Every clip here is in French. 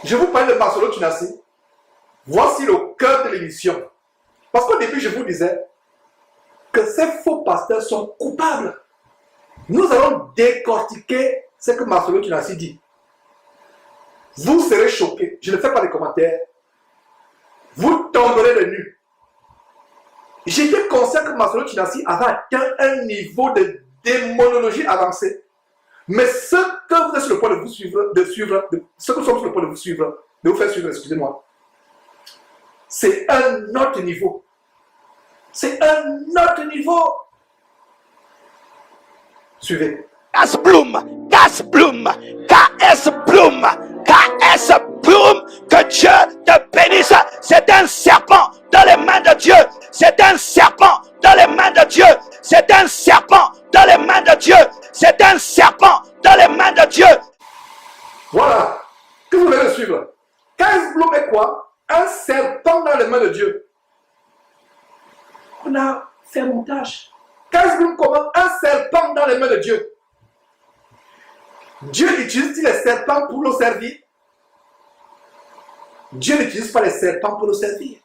je vous parle de Marcelo Tunasi. Voici le cœur de l'émission. Parce qu'au début, je vous disais que ces faux pasteurs sont coupables. Nous allons décortiquer ce que Marcelo Tunasi dit. Vous serez choqués. Je ne fais pas de commentaires. Vous tomberez de nu. J'étais conscient que Marcelo Tunasi avait atteint un niveau de démonologie avancée. Mais ce que vous êtes sur le point de vous suivre, ce que nous sommes sur le point de vous suivre, de vous faire suivre, excusez-moi, c'est un autre niveau. C'est un autre niveau. Suivez. KS Bloom, KS Bloom, KS Bloom, KS Bloom, que Dieu te bénisse. C'est un serpent dans les mains de Dieu. C'est un serpent dans les mains de Dieu. C'est un serpent dans les mains de Dieu. C'est un serpent dans les mains de Dieu. Voilà. Que vous allez suivre. KS Bloom est quoi? Un serpent dans les mains de Dieu. On a fait un montage. KS Bloom comment? Un serpent dans les mains de Dieu. Dieu utilise les serpents pour nous servir. Dieu n'utilise pas les serpents pour nous servir.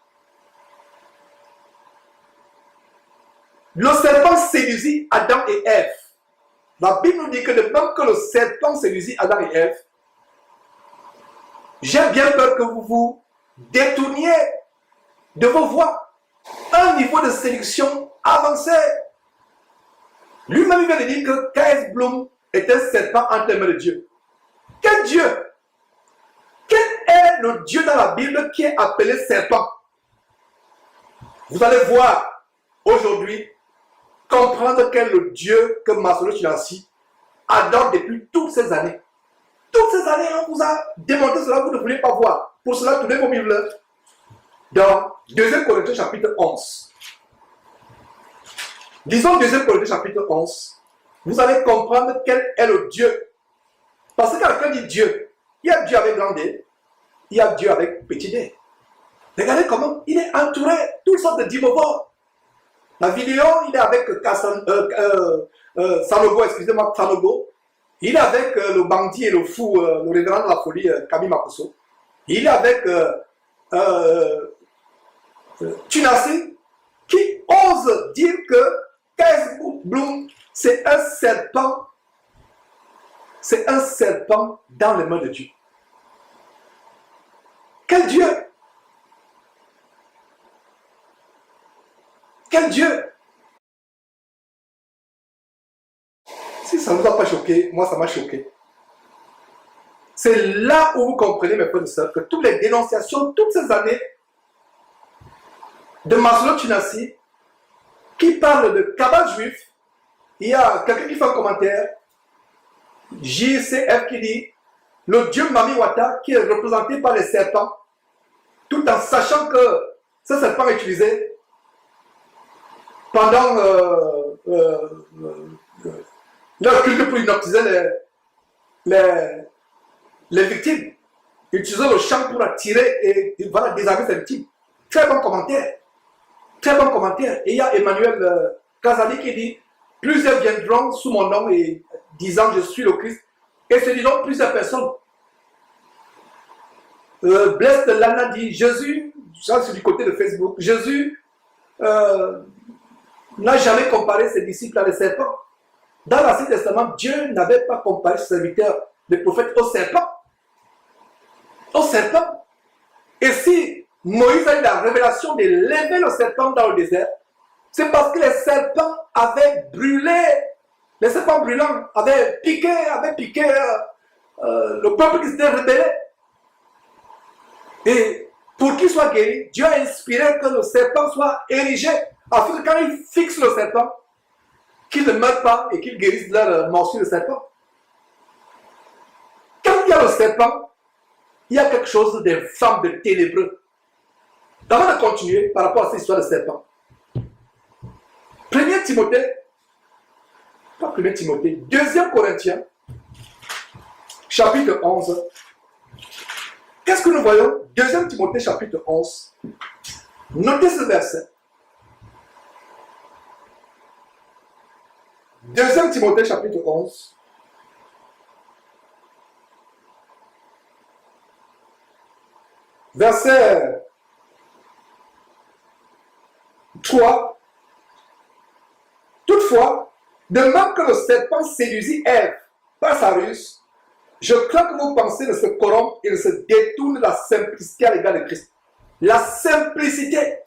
Le serpent séduisit Adam et Ève. La Bible nous dit que de même que le serpent séduisit Adam et Ève, j'ai bien peur que vous vous détourniez de vos voies. Un niveau de séduction avancé. Lui-même vient de dire que KS Bloom est un serpent entre les mains de Dieu. Quel Dieu? Quel est le Dieu dans la Bible qui est appelé serpent? Vous allez voir aujourd'hui, comprendre quel est le Dieu que Marcelo Tunasi adore depuis toutes ces années. Toutes ces années, on vous a démontré cela, vous ne voulez pas voir. Pour cela, tournez vos Bibles dans 2 Corinthiens chapitre 11. Disons 2 Corinthiens chapitre 11. Vous allez comprendre quel est le Dieu. Parce que quand quelqu'un dit Dieu, il y a Dieu avec grand D, il y a Dieu avec petit d. Regardez comment il est entouré de toutes sortes de dimobores. La vidéo, il est avec Sanogo, excusez-moi, Sanogo. Il est avec le bandit et le fou, le révérend de la folie, Camille Makosso. Il est avec Tunasi, qui ose dire que KS Bloom, c'est un serpent. C'est un serpent dans les mains de Dieu. Quel Dieu? Quel Dieu? Si ça ne vous a pas choqué, moi ça m'a choqué. C'est là où vous comprenez, mes frères et sœurs, que toutes les dénonciations, toutes ces années de Marcelo Tunasi, qui parle de cabal juif, il y a quelqu'un qui fait un commentaire, JCF qui dit, le dieu Mami Wata qui est représenté par les serpents, tout en sachant que ce serpent est utilisé pendant leur culte pour hypnotiser les victimes. Utiliser le chant pour attirer et voilà, désarmer ses victimes. Très bon commentaire. Très bon commentaire. Et il y a Emmanuel Kazali qui dit, plusieurs viendront sous mon nom et disant je suis le Christ. Et se disant plusieurs personnes. Blessed Lana dit, Jésus, ça c'est du côté de Facebook, Jésus n'a jamais comparé ses disciples à des serpents. Dans l'Ancien Testament, Dieu n'avait pas comparé ses serviteurs, les prophètes, aux serpents. Aux serpents. Et si Moïse a eu la révélation de lever le serpent dans le désert, c'est parce que les serpents avaient brûlé, les serpents brûlants avaient piqué le peuple qui s'était rebellé. Et pour qu'il soit guéri, Dieu a inspiré que le serpent soit érigé, afin que quand il fixe le serpent, qu'il ne meure pas et qu'il guérisse leur morsure de serpent. Quand il y a le serpent, il y a quelque chose d'infâme, de ténébreux. Avant de continuer par rapport à cette histoire de serpent, 1 Timothée, pas 1 Timothée, 2 Corinthiens, chapitre 11. Qu'est-ce que nous voyons? 2 Timothée, chapitre 11. Notez ce verset. 2 Timothée, chapitre 11. verset 3. Toutefois, de même que le serpent séduisit Ève par sa ruse, je crains que vos pensées ne se corrompent et ne se détournent de la simplicité à l'égard de Christ. La simplicité.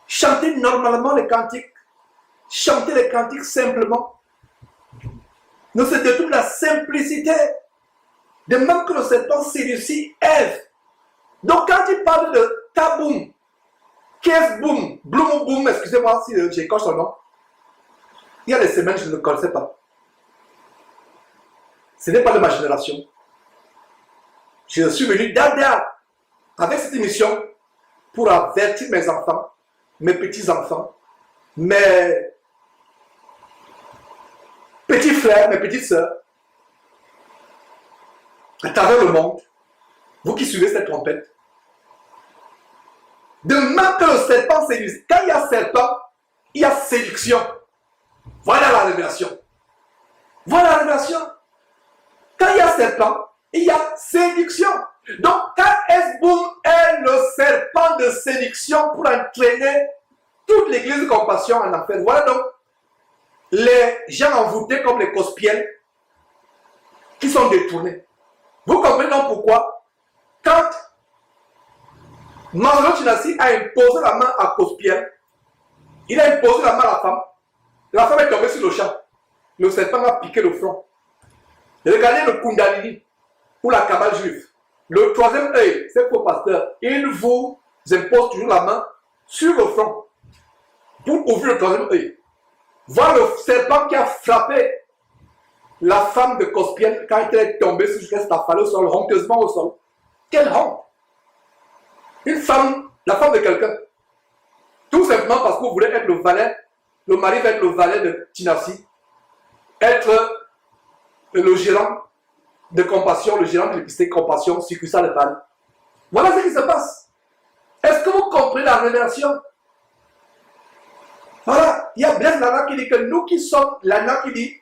Chanter normalement les cantiques. Chanter les cantiques simplement. Ne se détourne de la simplicité. De même que le serpent séduisit Ève. Donc quand il parle de taboum, qu'est-ce boum, bloum ou boum, excusez-moi si j'écorche son nom. Il y a des semaines, je ne le connaissais pas. Ce n'est pas de ma génération. Je suis venu d'Adar avec cette émission pour avertir mes enfants, mes petits-enfants, mes petits frères, mes petites sœurs, à travers le monde, vous qui suivez cette trompette. De même que le serpent séduit. Quand il y a serpent, il y a séduction. Voilà la révélation. Voilà la révélation. Quand il y a serpent, il y a séduction. Donc, quand Esboum est le serpent de séduction pour entraîner toute l'église de compassion en enfer. Voilà donc les gens envoûtés comme les cospiels qui sont détournés. Vous comprenez donc pourquoi, quand Manolo Chinasi a imposé la main à Cospiel, il a imposé la main à la femme est tombée sur le champ. Le serpent a piqué le front. Regardez le Kundalini pour la cabale juive. Le troisième œil, c'est faux pasteur. Il vous impose toujours la main sur le front pour ouvrir le troisième œil. Voir le serpent qui a frappé la femme de Cospiel quand elle est tombée sur jusqu'à cette affalée au sol, honteusement au sol. Quelle honte! Une femme, la femme de quelqu'un, tout simplement parce que vous voulez être le valet, le mari va être le valet de Tinassi, être le gérant de compassion, le gérant de l'épicerie compassion, succursale de Bâle. Voilà ce qui se passe. Est-ce que vous comprenez la révélation? Voilà, il y a Blaise Lana qui dit que nous qui sommes, Lana qui dit,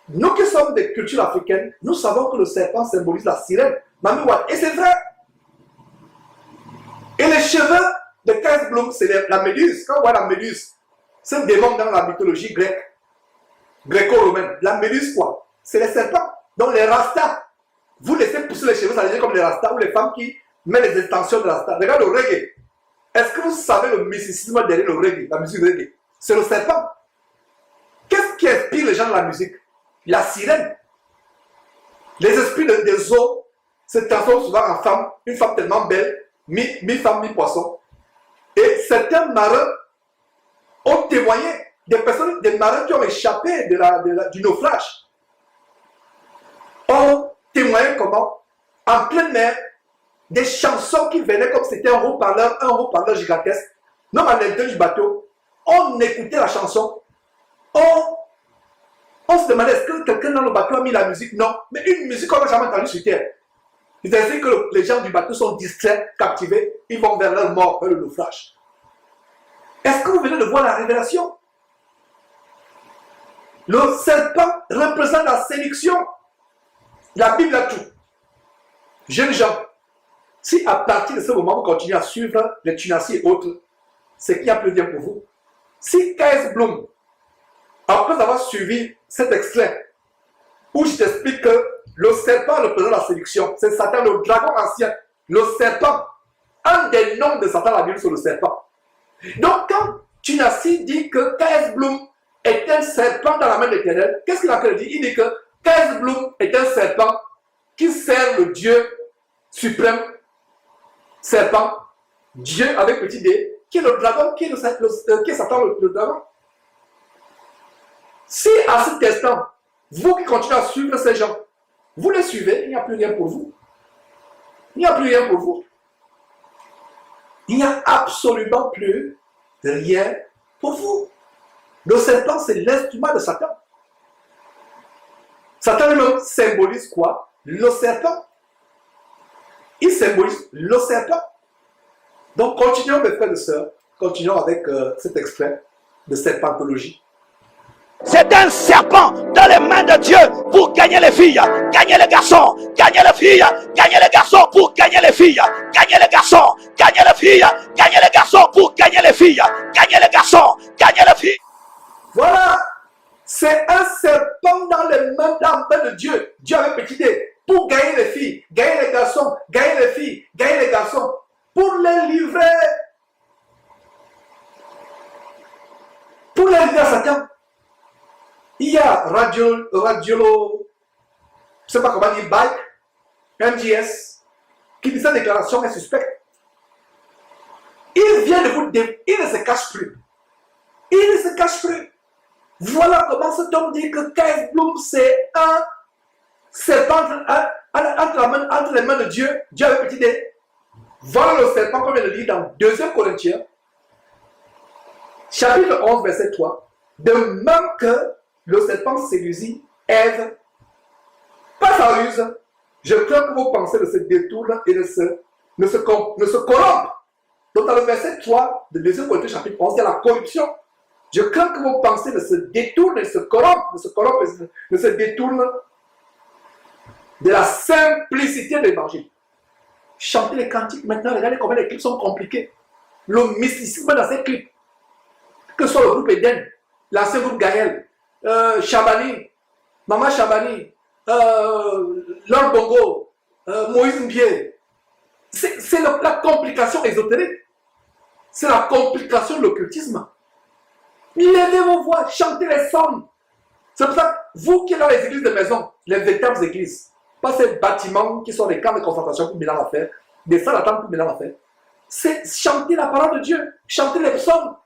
nous qui sommes des cultures africaines, nous savons que le serpent symbolise la sirène. Mami Watt, et c'est vrai. Et les cheveux de Kaisblum, c'est la méduse. Quand on voit la méduse, c'est un démon dans la mythologie grecque, gréco-romaine. La méduse, quoi? C'est les serpents. Donc les rastas, vous laissez pousser les cheveux, ça veut dire comme les rastas, ou les femmes qui mettent les extensions de rastas. Regarde le reggae. Est-ce que vous savez le mysticisme derrière le reggae, la musique reggae? C'est le serpent. Qu'est-ce qui inspire les gens de la musique? La sirène. Les esprits des eaux se transforment souvent en femmes, une femme tellement belle, mi-femme, mi-poisson. Et certains marins ont témoigné, des marins qui ont échappé du naufrage, ont témoigné comment, en pleine mer, des chansons qui venaient comme c'était un haut-parleur gigantesque, même à l'intérieur du bateau, on écoutait la chanson, on se demandait est-ce que quelqu'un dans le bateau a mis la musique? Non, mais une musique qu'on n'a jamais entendue sur terre. C'est-à-dire que les gens du bateau sont distraits, captivés, ils vont vers leur mort, vers le naufrage. Est-ce que vous venez de voir la révélation? Le serpent représente la séduction. La Bible a tout. Jeunes gens, si à partir de ce moment vous continuez à suivre les Tunassi et autres, c'est qu'il n'y a plus bien pour vous. Si Kaisblum, après avoir suivi cet extrait, où je t'explique que le serpent représente la séduction, c'est Satan, le dragon ancien, le serpent, un des noms de Satan, la Bible, c'est le serpent. Donc quand Tunassi dit que Kaisblum est un serpent dans la main de l'Éternel, qu'est-ce qu'il a dit? Il dit que Kaisblum est un serpent qui sert le Dieu suprême, serpent, Dieu avec petit d, qui est le dragon, qui est Satan, le dragon. Si à cet instant, vous qui continuez à suivre ces gens, vous les suivez, il n'y a plus rien pour vous. Il n'y a plus rien pour vous. Il n'y a absolument plus rien pour vous. Le serpent, c'est l'instrument de Satan. Satan lui-même symbolise quoi? Le serpent. Il symbolise le serpent. Donc, continuons, mes frères et sœurs, continuons avec cet extrait de serpentologie. C'est un serpent dans les mains de Dieu pour gagner les filles, gagner les garçons, gagner les filles, gagner les garçons pour gagner les filles. filles, gagner les garçons, gagner les filles, gagner les garçons pour gagner les filles, gagner les garçons, gagner les filles. Voilà, c'est un serpent dans les mains de Dieu. Dieu avait petit dé pour gagner les filles, gagner les garçons, gagner les filles, gagner les garçons, pour les livrer à Satan. Il y a radio, je ne sais pas comment dire, Bike, MGS, qui dit sa déclaration est suspecte. Il vient de vous dire, il ne se cache plus. Il ne se cache plus. Voilà comment cet homme dit que K.S. Bloom, c'est un serpent entre les mains de Dieu. Dieu avait petit dé. Voilà le serpent qu'on vient de lire dans 2 Corinthiens, chapitre 11, verset 3. De même que le serpent séduisit Ève par sa ruse, je crains que vos pensées ne se détournent et ne se corrompent. Donc dans le verset 3 de 2 Corinthiens, chapitre 11, il y a la corruption. Je crains que vos pensées ne se détournent et se corrompent, ne se détournent de la simplicité de l'évangile. Chanter les cantiques maintenant, regardez combien les clips sont compliqués. Le mysticisme dans ces clips. Que ce soit le groupe Eden, l'ancien groupe Gaël, Chabani, Maman Chabani, Lord Bongo, Moïse Mbié. C'est la complication ésotérique. C'est la complication de l'occultisme. Levez vos voix, chantez les psaumes. C'est pour ça que vous qui êtes dans les églises de maison, les véritables églises, pas ces bâtiments qui sont des camps de concentration pour Milan à faire, des salles d'attente pour Milan à faire, c'est chanter la parole de Dieu, chanter les psaumes.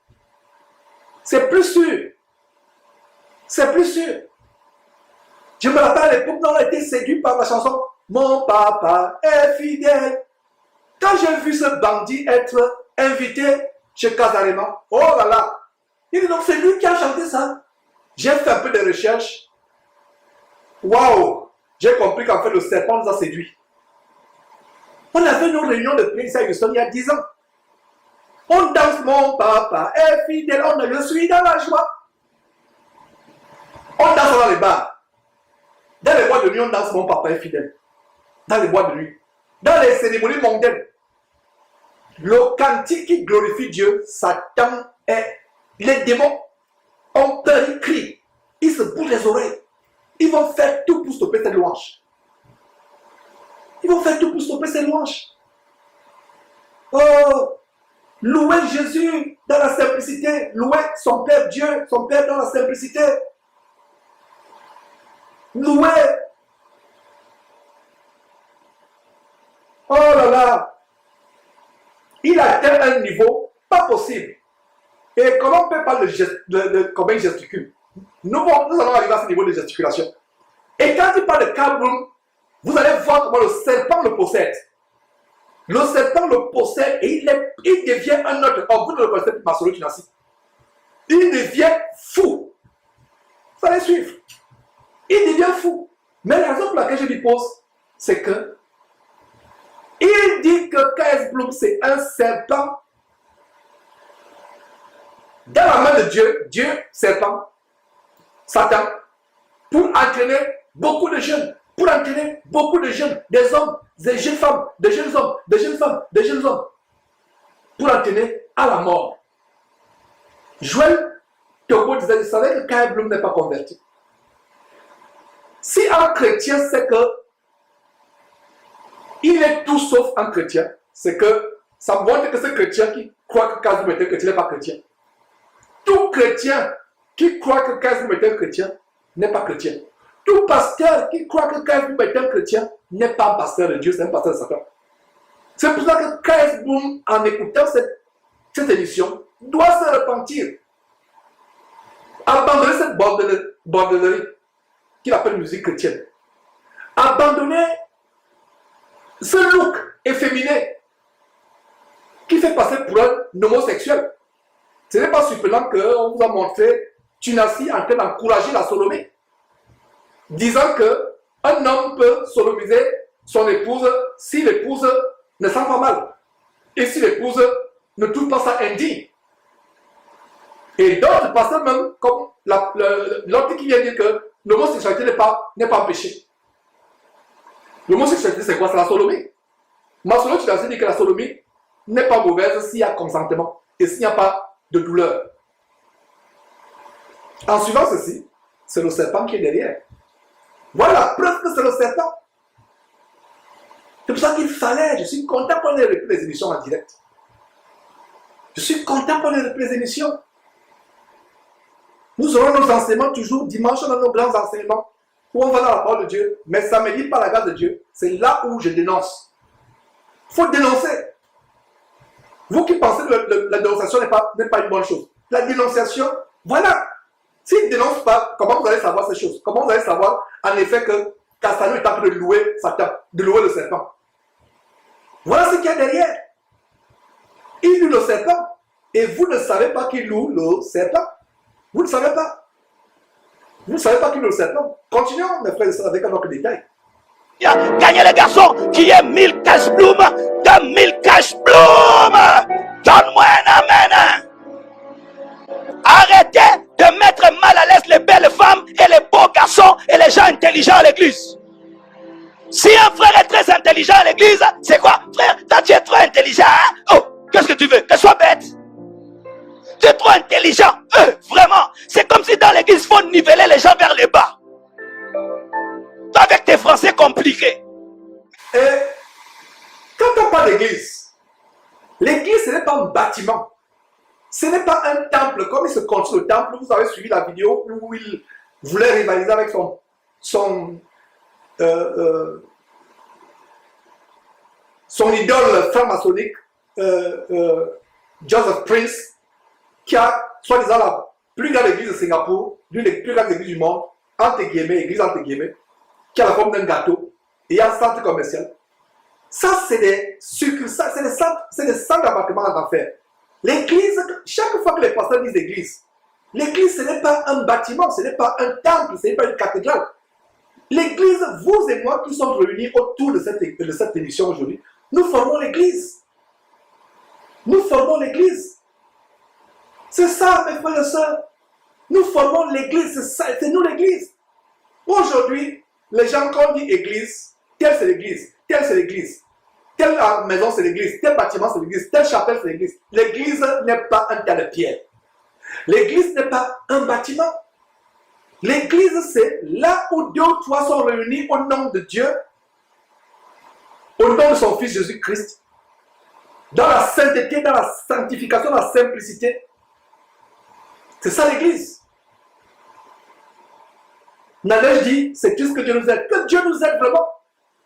C'est plus sûr. C'est plus sûr. Je me rappelle à l'époque où on a été séduit par la chanson Mon papa est fidèle. Quand j'ai vu ce bandit être invité chez Casarema, oh là là, il dit donc c'est lui qui a chanté ça. J'ai fait un peu de recherche. Waouh! J'ai compris qu'en fait le serpent nous a séduits. On avait une réunion de prière à Houston il y a 10 ans. On danse mon papa est fidèle, on le suit dans la joie. On danse dans les bars. Dans les boîtes de nuit, on danse mon papa est fidèle. Dans les boîtes de nuit. Dans les cérémonies mondaines. Le cantique qui glorifie Dieu, Satan est. Les démons ont peur, ils crient. Ils se bougent les oreilles. Ils vont faire tout pour stopper cette louange. Ils vont faire tout pour stopper cette louange. Oh! Louer Jésus dans la simplicité. Louer son Père Dieu, son Père dans la simplicité. Louer. Oh là là. Il atteint un niveau pas possible. Et comment on peut parler de comment il gesticule? Nous allons arriver à ce niveau de gesticulation. Et quand il parle de Kabul, vous allez voir comment le serpent le possède. Le serpent le possède et il devient un autre. Oh, vous ne le connaissez plus, Masolo Kinasi. Il devient fou. Vous allez suivre. Il devient fou. Mais la raison pour laquelle je lui pose, c'est que il dit que K.S. Bloom, c'est un serpent dans la main de Dieu, serpent, Satan, pour entraîner beaucoup de jeunes, des hommes, des jeunes femmes, des jeunes hommes, des jeunes femmes, des jeunes hommes, pour entraîner à la mort. Joël Togo disait, il savait que K.S. Bloom n'est pas converti. Si un chrétien sait que il est tout sauf un chrétien, c'est que ça montre que ce chrétien qui croit que K.S. Bloom est un chrétien n'est pas chrétien. Tout chrétien qui croit que K.S. Bloom est un chrétien n'est pas chrétien. Tout pasteur qui croit que K.S. Bloom est un chrétien n'est pas un pasteur de Dieu, c'est un pasteur de Satan. C'est pour ça que K.S. Bloom, en écoutant cette émission, doit se repentir. Abandonner cette bordellerie qu'il appelle musique chrétienne. Abandonner ce look efféminé qui fait passer pour un homosexuel. Ce n'est pas surprenant qu'on vous a montré Tunasi en train d'encourager la sodomie, disant qu'un homme peut sodomiser son épouse si l'épouse ne sent pas mal et si l'épouse ne trouve pas ça indigne. Et d'autres pasteurs même, comme l'autre qui vient dire que l'homosexualité n'est pas un péché. L'homosexualité c'est quoi? C'est la sodomie. Maslow, tu as dit que la sodomie n'est pas mauvaise s'il y a consentement et s'il n'y a pas de douleur. En suivant ceci, c'est le serpent qui est derrière. Voilà la preuve que c'est le serpent. C'est pour ça qu'il fallait, je suis content qu'on ait repris les émissions en direct. Je suis content qu'on ait repris les émissions. Nous aurons nos enseignements toujours dimanche, on a nos grands enseignements où on va dans la parole de Dieu, mais samedi, par la grâce de Dieu, c'est là où je dénonce. Il faut dénoncer. Vous qui pensez que la dénonciation n'est pas une bonne chose. La dénonciation, voilà. S'il ne dénonce pas, comment vous allez savoir ces choses? Comment vous allez savoir en effet que Castanou est en train de louer Satan, de louer le serpent? Voilà ce qu'il y a derrière. Il loue le serpent et vous ne savez pas qu'il loue le serpent. Vous ne savez pas. Vous ne savez pas qu'il loue le serpent. Continuons, mes frères et sœurs, avec un autre détail. Gagner les garçons qui est 1000 cash bloom, 2000 cash bloom. Donne-moi un amen. Arrêtez de mettre mal à l'aise les belles femmes et les beaux garçons et les gens intelligents à l'église. Si un frère est très intelligent à l'église, c'est quoi? Frère, toi tu es trop intelligent, hein? Oh, qu'est-ce que tu veux? Que je sois bête? Tu es trop intelligent. Vraiment, c'est comme si dans l'église, il faut niveler les gens vers le bas. Toi avec tes français compliqués. Et quand on parle d'église, l'église ce n'est pas un bâtiment. Ce n'est pas un temple. Comme il se construit le temple, vous avez suivi la vidéo où il voulait rivaliser avec son idole franc-maçonnique, Joseph Prince, qui a, soi-disant, la plus grande église de Singapour, l'une des plus grandes églises du monde, entre guillemets, église entre guillemets, qui a la forme d'un gâteau, et un centre commercial. Ça, c'est des succursales, c'est des centres d'appartements en enfer. L'église, chaque fois que les pasteurs disent église, l'église, ce n'est pas un bâtiment, ce n'est pas un temple, ce n'est pas une cathédrale. L'église, vous et moi qui sommes réunis autour de cette émission aujourd'hui, nous formons l'église. Nous formons l'église. C'est ça, mes frères et sœurs. Nous formons l'église, c'est nous l'église. Aujourd'hui, les gens, quand on dit église, telle c'est l'église, telle c'est l'église, telle maison c'est l'église, tel bâtiment c'est l'église, telle chapelle c'est l'église. L'église n'est pas un tas de pierres. L'église n'est pas un bâtiment. L'église, c'est là où 2 ou 3 sont réunis au nom de Dieu, au nom de son Fils Jésus-Christ, dans la sainteté, dans la sanctification, dans la simplicité. C'est ça l'église. Nadège dit, c'est tout ce que Dieu nous aide. Que Dieu nous aide vraiment.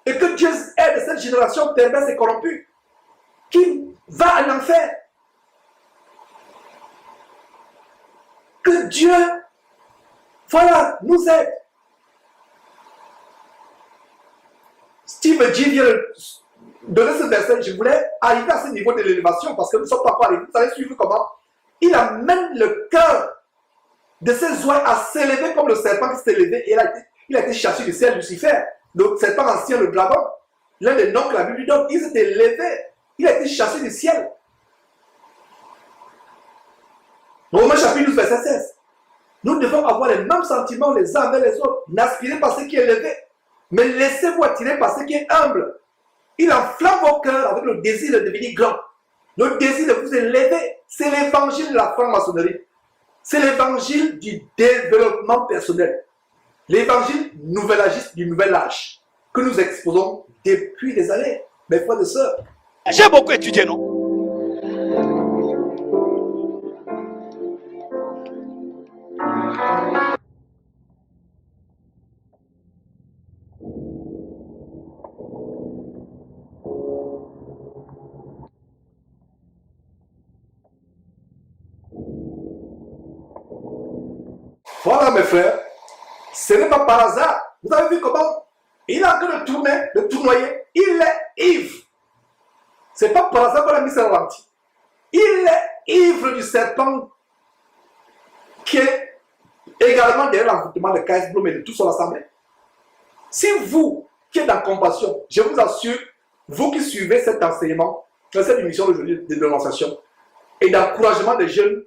Et que Dieu aide cette génération perverse et corrompue qui va en enfer. Que Dieu, voilà, nous aide. Steve G vient de donner ce verset. Je voulais arriver à ce niveau de l'élévation parce que nous ne sommes pas arrivés. Vous allez suivre comment il amène le cœur de ces oies à s'élever comme le serpent qui s'est élevé et il a été chassé du ciel, Lucifer, le serpent ancien, le dragon, l'un des noms que la Bible lui donne. Il s'est élevé, il a été chassé du ciel. Romains chapitre 12, verset 16. Nous devons avoir les mêmes sentiments les uns envers les autres. N'aspirez pas ce qui est élevé, mais laissez-vous attirer par ce qui est humble. Il enflamme vos cœurs avec le désir de devenir grand, le désir de vous élever. C'est l'évangile de la franc-maçonnerie. C'est l'évangile du développement personnel. L'évangile nouvel-agiste du nouvel âge que nous exposons depuis des années, mes frères et sœurs. J'ai beaucoup étudié, non? Voilà mes frères, ce n'est pas par hasard. Vous avez vu comment il a en train de tourner, de tournoyer. Il est ivre. Ce n'est pas par hasard qu'on a mis ça ralenti. Il est ivre du serpent qui est également derrière l'envoûtement de K.S. Bloom et de toute son assemblée. Si vous qui êtes dans compassion, je vous assure, vous qui suivez cet enseignement, cette émission d'aujourd'hui de dénonciation et d'encouragement des jeunes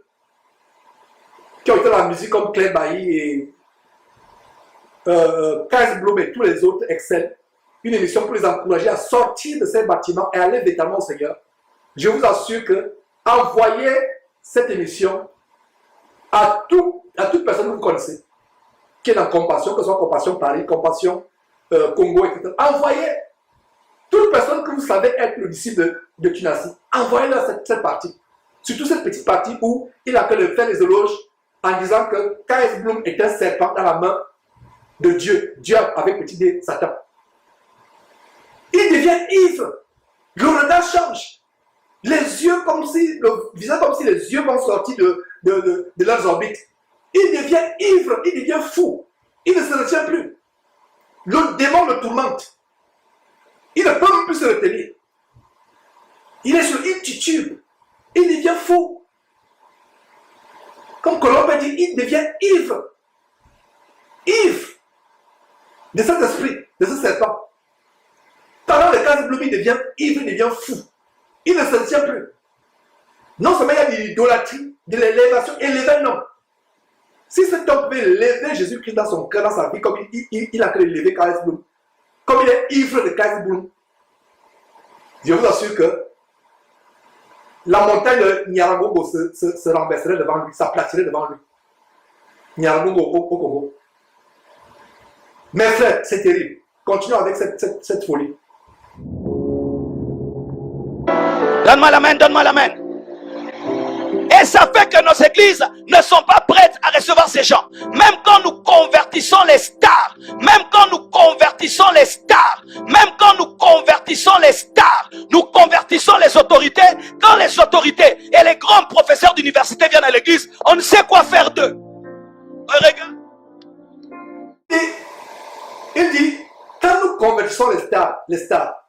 qui ont été dans la musique comme Claire Bailly et K.S. Bloom et tous les autres excellent, une émission pour les encourager à sortir de ces bâtiments et aller véritablement au Seigneur, je vous assure que envoyez cette émission à toute personne que vous connaissez, qui est dans Compassion, que ce soit Compassion Paris, Compassion Congo, etc. Envoyez toute personne que vous savez être le disciple de Tunasi, envoyez-leur cette partie. Surtout cette petite partie où il a fait les éloges en disant que K.S. Bloom est un serpent dans la main de Dieu. Dieu avec petit d, Satan. Il devient ivre. Le regard change. Les yeux comme si, le visage comme si les yeux vont sortir de leurs orbites. Il devient ivre, il devient fou. Il ne se retient plus. Le démon le tourmente. Il ne peut même plus se retenir. Il est sur une titube. Il devient fou. Comme Colombe dit, il devient ivre. Ivre de cet esprit, de ce serpent. Pendant le cas de Bloom, il devient ivre, il devient fou. Il ne se tient plus. Non seulement il y a de l'idolâtrie, de l'élévation, élever un homme. Si cet homme pouvait élever Jésus-Christ dans son cœur, dans sa vie, comme il a créé l'élever K.S. Bloom, comme il est ivre de K.S. Bloom, je vous assure que la montagne de Nyaragongo se renverserait devant lui, s'aplatirait devant lui. Nyaragongo au Congo. Mais frère, c'est terrible. Continuons avec cette folie. Donne-moi la main, donne-moi la main. Et ça fait que nos églises ne sont pas prêtes à recevoir ces gens. Même quand nous convertissons les stars, même quand nous convertissons les stars, même quand nous convertissons les stars, nous convertissons les autorités. Quand les autorités et les grands professeurs d'université viennent à l'église, on ne sait quoi faire d'eux. Regarde. Et il dit, quand nous convertissons les stars,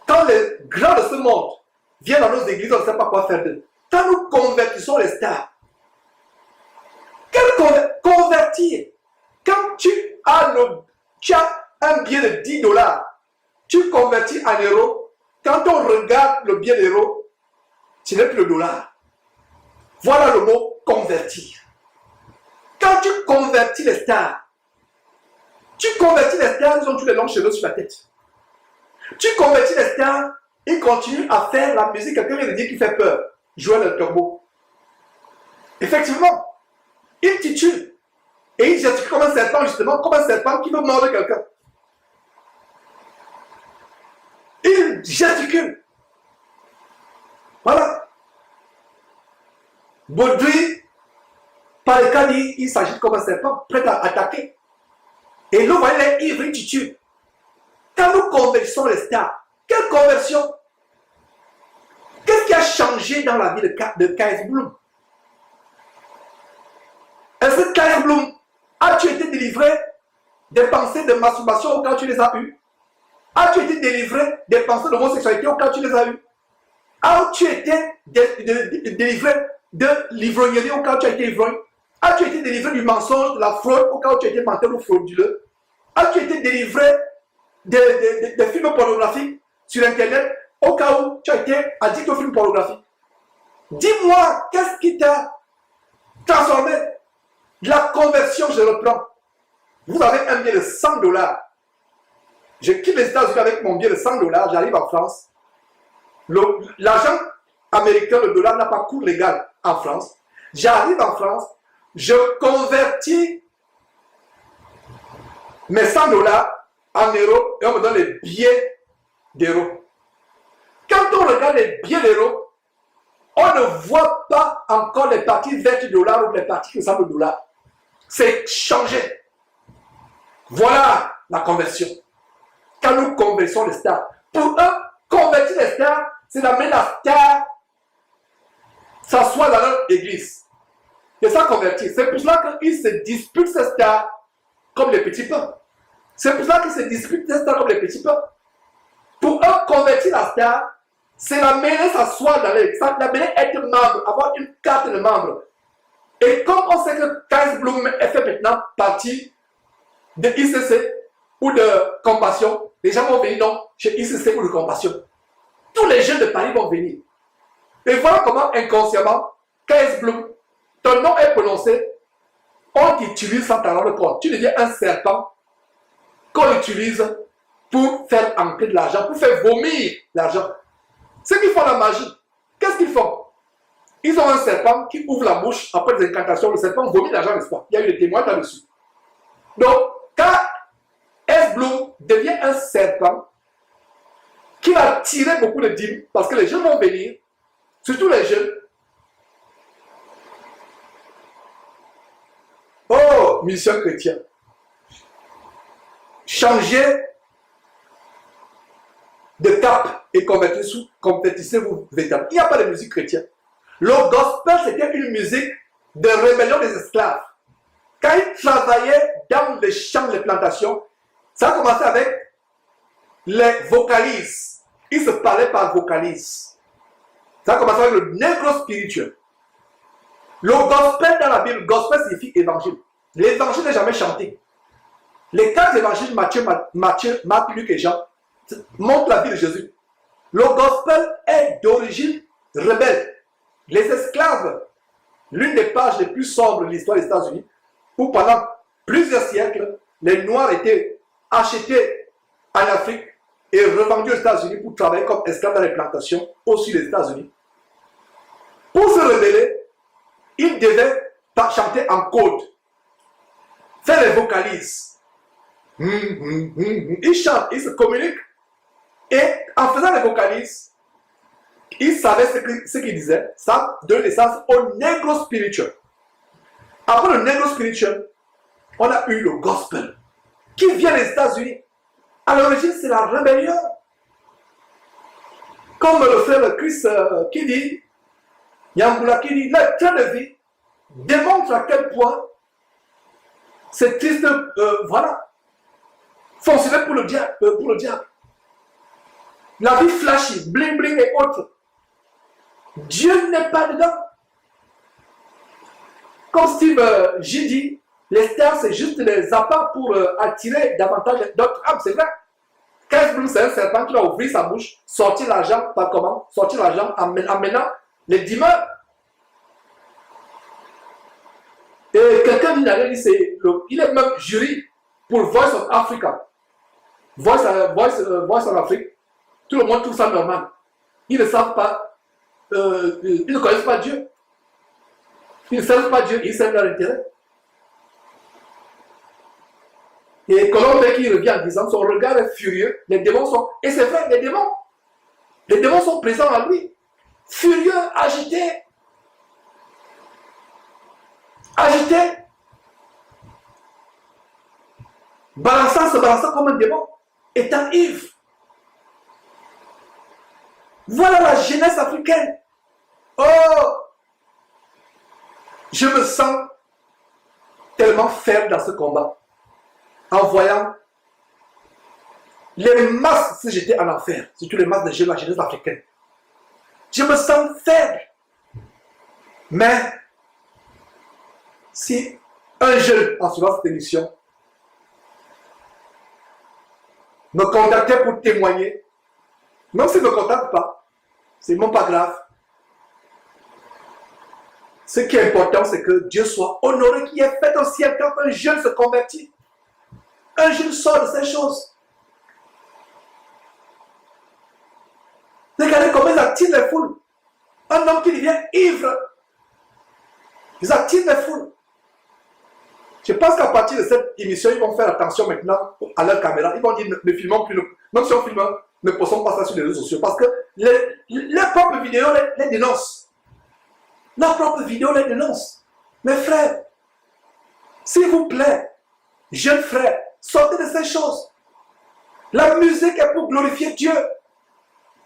quand les grands de ce monde viennent dans nos églises, on ne sait pas quoi faire d'eux. Quand nous convertissons les stars, convertir, quand tu as un billet de 10 $, tu convertis en euros, quand on regarde le billet d'euros, ce n'est plus le dollar. Voilà le mot convertir. Quand tu convertis les stars, ils ont tous les longs cheveux sur la tête. Tu convertis les stars, ils continuent à faire la musique, quelqu'un vient de dire qui fait peur. Jouer le turbo. Effectivement, il titube. Et il gesticule comme un serpent, justement, comme un serpent qui veut mordre quelqu'un. Il gesticule. Voilà. Baudry, par le cas, il s'agit comme un serpent, prêt à attaquer. Et là, vous voyez, il titube. Quand nous convertissons les stars, quelle conversion? Qu'est-ce qui a changé dans la vie de K.S. Bloom? Est-ce que K.S. Bloom, as-tu été délivré des pensées de masturbation au cas où tu les as eues? As-tu été délivré des pensées d'homosexualité au cas où tu les as eues? As-tu été délivré de l'ivrognerie au cas où tu as été ivrogne? As-tu été délivré du mensonge, de la fraude au cas où tu as été menteur ou frauduleux? As-tu été délivré des films pornographiques sur Internet au cas où tu as été addict aux films pornographiques? Dis-moi, qu'est-ce qui t'a transformé? La conversion, je reprends. Vous avez un billet de 100 $. Je quitte les États-Unis avec mon billet de 100 $, j'arrive en France. L'argent américain, le dollar n'a pas cours légal en France. J'arrive en France, je convertis mes 100 $ en euros et on me donne les billets d'euros. Quand on regarde les billets d'euros, on ne voit pas encore les parties vertes du dollar ou les parties qui ressemblent au dollar. C'est changé. Voilà la conversion. Quand nous convertissons les stars, pour eux, convertir les stars, c'est d'amener la star s'asseoir dans leur église. C'est ça convertir. C'est pour cela qu'ils se disputent ces stars comme les petits pains. C'est pour ça qu'ils se disputent ces stars comme les petits pains. Pour eux, convertir la star, c'est l'amener s'asseoir dans l'église, l'amener être membre, avoir une carte de membre. Et comme on sait que K.S. Bloom fait maintenant partie de ICC ou de Compassion, les gens vont venir donc chez ICC ou de Compassion. Tous les jeunes de Paris vont venir. Et voilà comment inconsciemment, K.S. Bloom, ton nom est prononcé, on t'utilise sans t'en rendre compte. Tu deviens un serpent qu'on utilise pour faire entrer de l'argent, pour faire vomir l'argent. Ceux qui font la magie, qu'est-ce qu'ils font? Ils ont un serpent qui ouvre la bouche après les incantations. Le serpent vomit l'argent, n'est-ce pas? Il y a eu des témoins là-dessus. Donc, quand S-Bloom devient un serpent qui va tirer beaucoup de dîmes, parce que les jeunes vont venir, surtout les jeunes. Oh, mission chrétienne. Changez de cap et convertissez-vous véritablement. Il n'y a pas de musique chrétienne. Le gospel, c'était une musique de rébellion des esclaves. Quand ils travaillaient dans les champs, les plantations, ça a commencé avec les vocalises. Ils se parlaient par vocalises. Ça a commencé avec le négro spirituel. Le gospel dans la Bible, gospel signifie évangile. L'évangile n'est jamais chanté. Les 4 évangiles, Matthieu, Marc, Luc et Jean, montrent la vie de Jésus. Le gospel est d'origine rebelle. Les esclaves, l'une des pages les plus sombres de l'histoire des États-Unis, où pendant plusieurs siècles, les Noirs étaient achetés en Afrique et revendus aux États-Unis pour travailler comme esclaves dans les plantations au sud des États-Unis. Pour se rebeller, ils devaient chanter en code, faire les vocalises. Ils chantent, ils se communiquent. Et en faisant les vocalises, ils savaient ce qu'ils disaient. Ça donne naissance au négro spirituel. Après le négro spirituel, on a eu le gospel qui vient des États-Unis. À l'origine, c'est la rébellion. Comme le frère Chris qui dit, Yambula qui dit, le train de vie démontre à quel point c'est triste, voilà, fonctionner pour le diable. La vie flashy, bling bling et autres. Dieu n'est pas dedans. Comme Steve J dit, les stars c'est juste des appâts pour attirer davantage d'autres âmes, c'est vrai. Bloom, c'est un serpent qui va ouvrir sa bouche, sortir l'argent, par comment? Sortir l'argent en menant les dimeurs. Et quelqu'un dit, il est même jury pour Voice of Africa. Voice of Afrique. Tout le monde trouve ça normal. Ils ne savent pas, ils ne connaissent pas Dieu. Ils ne savent pas Dieu, ils savent leur intérêt. Et Colombe qui revient en disant, son regard est furieux, les démons sont, et c'est vrai, les démons sont présents à lui, furieux, agités, se balançant comme un démon, étant ivre. Voilà la jeunesse africaine. Oh, je me sens tellement faible dans ce combat. En voyant les masses, si j'étais en enfer, surtout les masses de jeunes, la jeunesse africaine. Je me sens faible. Mais, si un jeune, en suivant cette émission, me contactait pour témoigner, même s'il ne me contacte pas, c'est même pas grave. Ce qui est important, c'est que Dieu soit honoré, qu'il ait fait au ciel quand un jeune se convertit. Un jeune sort de ces choses. Regardez comment ils attirent les foules. Un homme qui devient ivre, ils attirent les foules. Je pense qu'à partir de cette émission, ils vont faire attention maintenant à leur caméra. Ils vont dire, ne filmons plus, même si on filme, ne postons pas ça sur les réseaux sociaux. Parce que leurs propres vidéos les dénoncent. Leurs propres vidéos les dénoncent. Mes frères, s'il vous plaît, jeunes frères, sortez de ces choses. La musique est pour glorifier Dieu.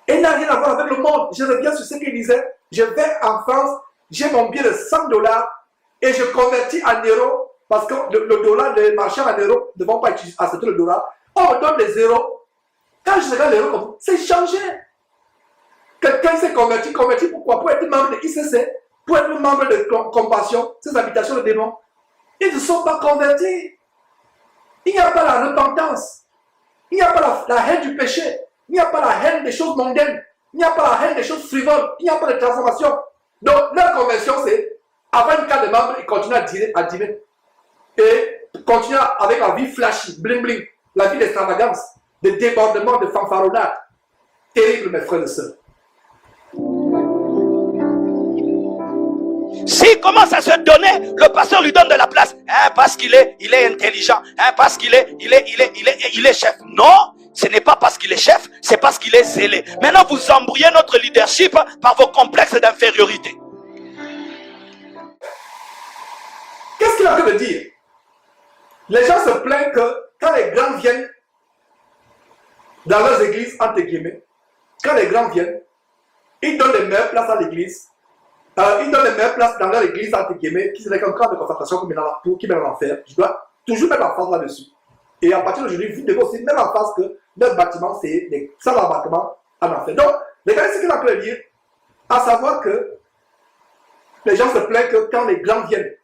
Et n'a rien à voir avec le monde. Je reviens sur ce qu'il disait. Je vais en France, j'ai mon billet de 100 $ et je convertis en euros parce que le dollar, les marchands en euros ne vont pas accepter le dollar. On me donne des euros. Quand je regarde les euros comme ça, c'est changé. Quelqu'un s'est converti pourquoi? Pour être membre de ICC, pour être membre de Compassion, ces habitations de démons. Ils ne sont pas convertis. Il n'y a pas la repentance. Il n'y a pas la haine du péché. Il n'y a pas la haine des choses mondaines. Il n'y a pas la haine des choses frivoles. Il n'y a pas de transformation. Donc, leur conversion, c'est, avant une carte de membre, ils continuent à dîner. Et continuent avec la vie flashy, bling bling, la vie d'extravagance. de débordements, de fanfaronnades. Terrible, mes frères et sœurs. S'il commence à se donner, le pasteur lui donne de la place. Hein, parce qu'il est intelligent. Hein, parce qu'il est chef. Non, ce n'est pas parce qu'il est chef, c'est parce qu'il est zélé. Maintenant, vous embrouillez notre leadership par vos complexes d'infériorité. Qu'est-ce qu'il a envie de dire? Les gens se plaignent que quand les grands viennent dans leurs églises, entre guillemets, quand les grands viennent, ils donnent les meilleures places à l'église. Ils donnent les meilleures places dans leur église, entre guillemets, qui serait qu'un camp de concentration qui met en enfer. Je dois toujours mettre l'emphase là-dessus. Et à partir d'aujourd'hui, vous devez aussi mettre en face que notre bâtiment, c'est des salles d'embarquement en enfer. Donc, regardez ce qu'il a pu dire, à savoir que les gens se plaignent que quand les grands viennent,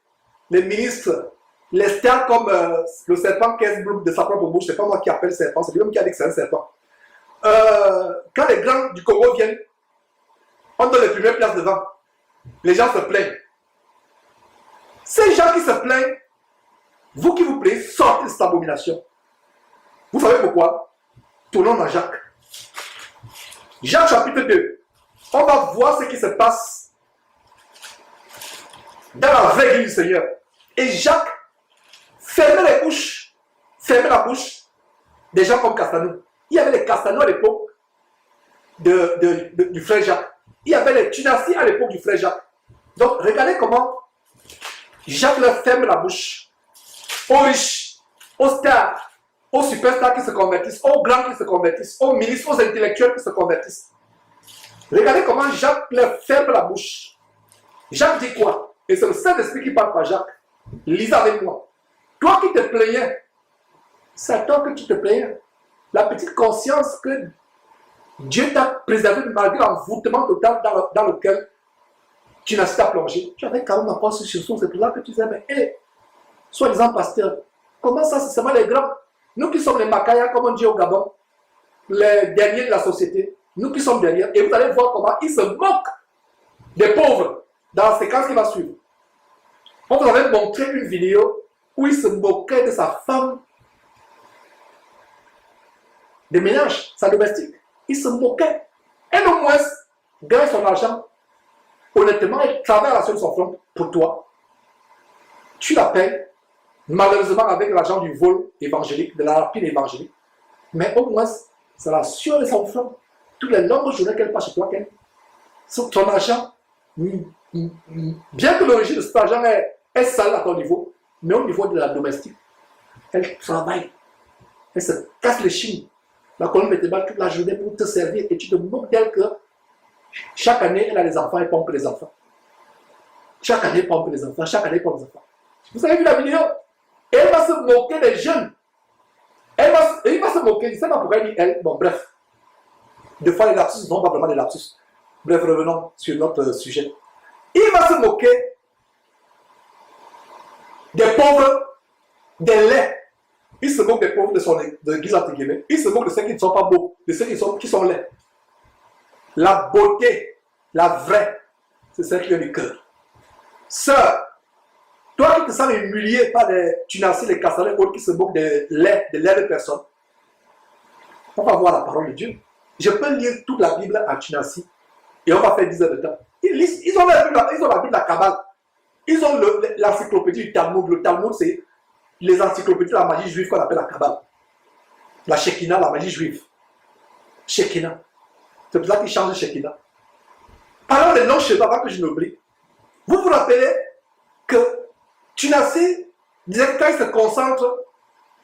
les ministres, les stars comme le serpent Kesbrook de sa propre bouche, c'est pas moi qui appelle serpent, c'est lui-même qui a dit que c'est un serpent. Quand les grands du Congo viennent, on donne les premières places devant. Les gens se plaignent. Ces gens qui se plaignent, vous qui vous plaignez, sortez de cette abomination. Vous savez pourquoi? Tournons dans Jacques. Jacques chapitre 2. On va voir ce qui se passe dans la vraie vie du Seigneur. Et Jacques fermait la bouche des gens comme Castanou. Il y avait les Castanou à l'époque du frère Jacques. Il y avait les Tunassi à l'époque du frère Jacques. Donc, regardez comment Jacques leur ferme la bouche aux riches, aux stars, aux superstars qui se convertissent, aux grands qui se convertissent, aux ministres, aux intellectuels qui se convertissent. Regardez comment Jacques leur ferme la bouche. Jacques dit quoi? Et c'est le Saint-Esprit qui parle par Jacques. Lisez avec moi. Toi qui te plaignais, c'est à toi que tu te plaignais. La petite conscience que Dieu t'a préservé malgré l'envoûtement total dans lequel tu n'as pas plongé. Tu avais quand même encore ce sursaut, c'est pour là que tu disais, mais hé, soi-disant pasteur, comment ça, c'est seulement les grands? Nous qui sommes les Makaya, comme on dit au Gabon, les derniers de la société, nous qui sommes derrière, et vous allez voir comment ils se moquent des pauvres dans la séquence qui va suivre. On vous avait montré une vidéo où il se moquait de sa femme de ménage, sa domestique. Il se moquait. Elle au moins gagne son argent. Honnêtement, elle travaille à la seule son front pour toi. Tu la payes, malheureusement avec l'argent du vol évangélique, de la rapine évangélique. Mais au moins, c'est la sueur de son front. Toutes les longues journées qu'elle passe chez toi, ton argent, bien que l'origine de cet argent est sale à ton niveau, mais au niveau de la domestique, elle travaille. Elle se casse les chines. La colonne vertébrale toute la journée pour te servir et tu te moques d'elle que chaque année, elle a les enfants et pompe les enfants. Chaque année, elle pompe les enfants. Chaque année, elle pompe les enfants. Vous avez vu la vidéo? Et elle va se moquer des jeunes. Il va se moquer. Je ne sais pas pourquoi il dit elle. Bon, bref. Des fois, les lapsus, non, pas vraiment des lapsus. Bref, revenons sur notre sujet. Il va se moquer des pauvres, des laits. Il se moque des pauvres de l'église entre guillemets. Il se moque de ceux qui ne sont pas beaux, de ceux qui sont laids. La beauté, la vraie, c'est celle qui vient du cœur. Sœur, toi qui te sens humilié par les Tunassi, les Kassalais, autres qui se moquent de l'air de personnes, on va voir la parole de Dieu. Je peux lire toute la Bible en Tunassi et on va faire 10 heures de temps. Ils ont la Bible, la Kabbale. Ils ont l'encyclopédie du Talmud. Le Talmud, c'est les encyclopédies de la magie juive qu'on appelle la Kabbale. La Shekinah, la magie juive. Shekinah. C'est pour ça qu'ils changent de Shekinah. Parlons des noms cheveux avant que je n'oublie. Vous vous rappelez que Tunassi disait que quand il se concentre,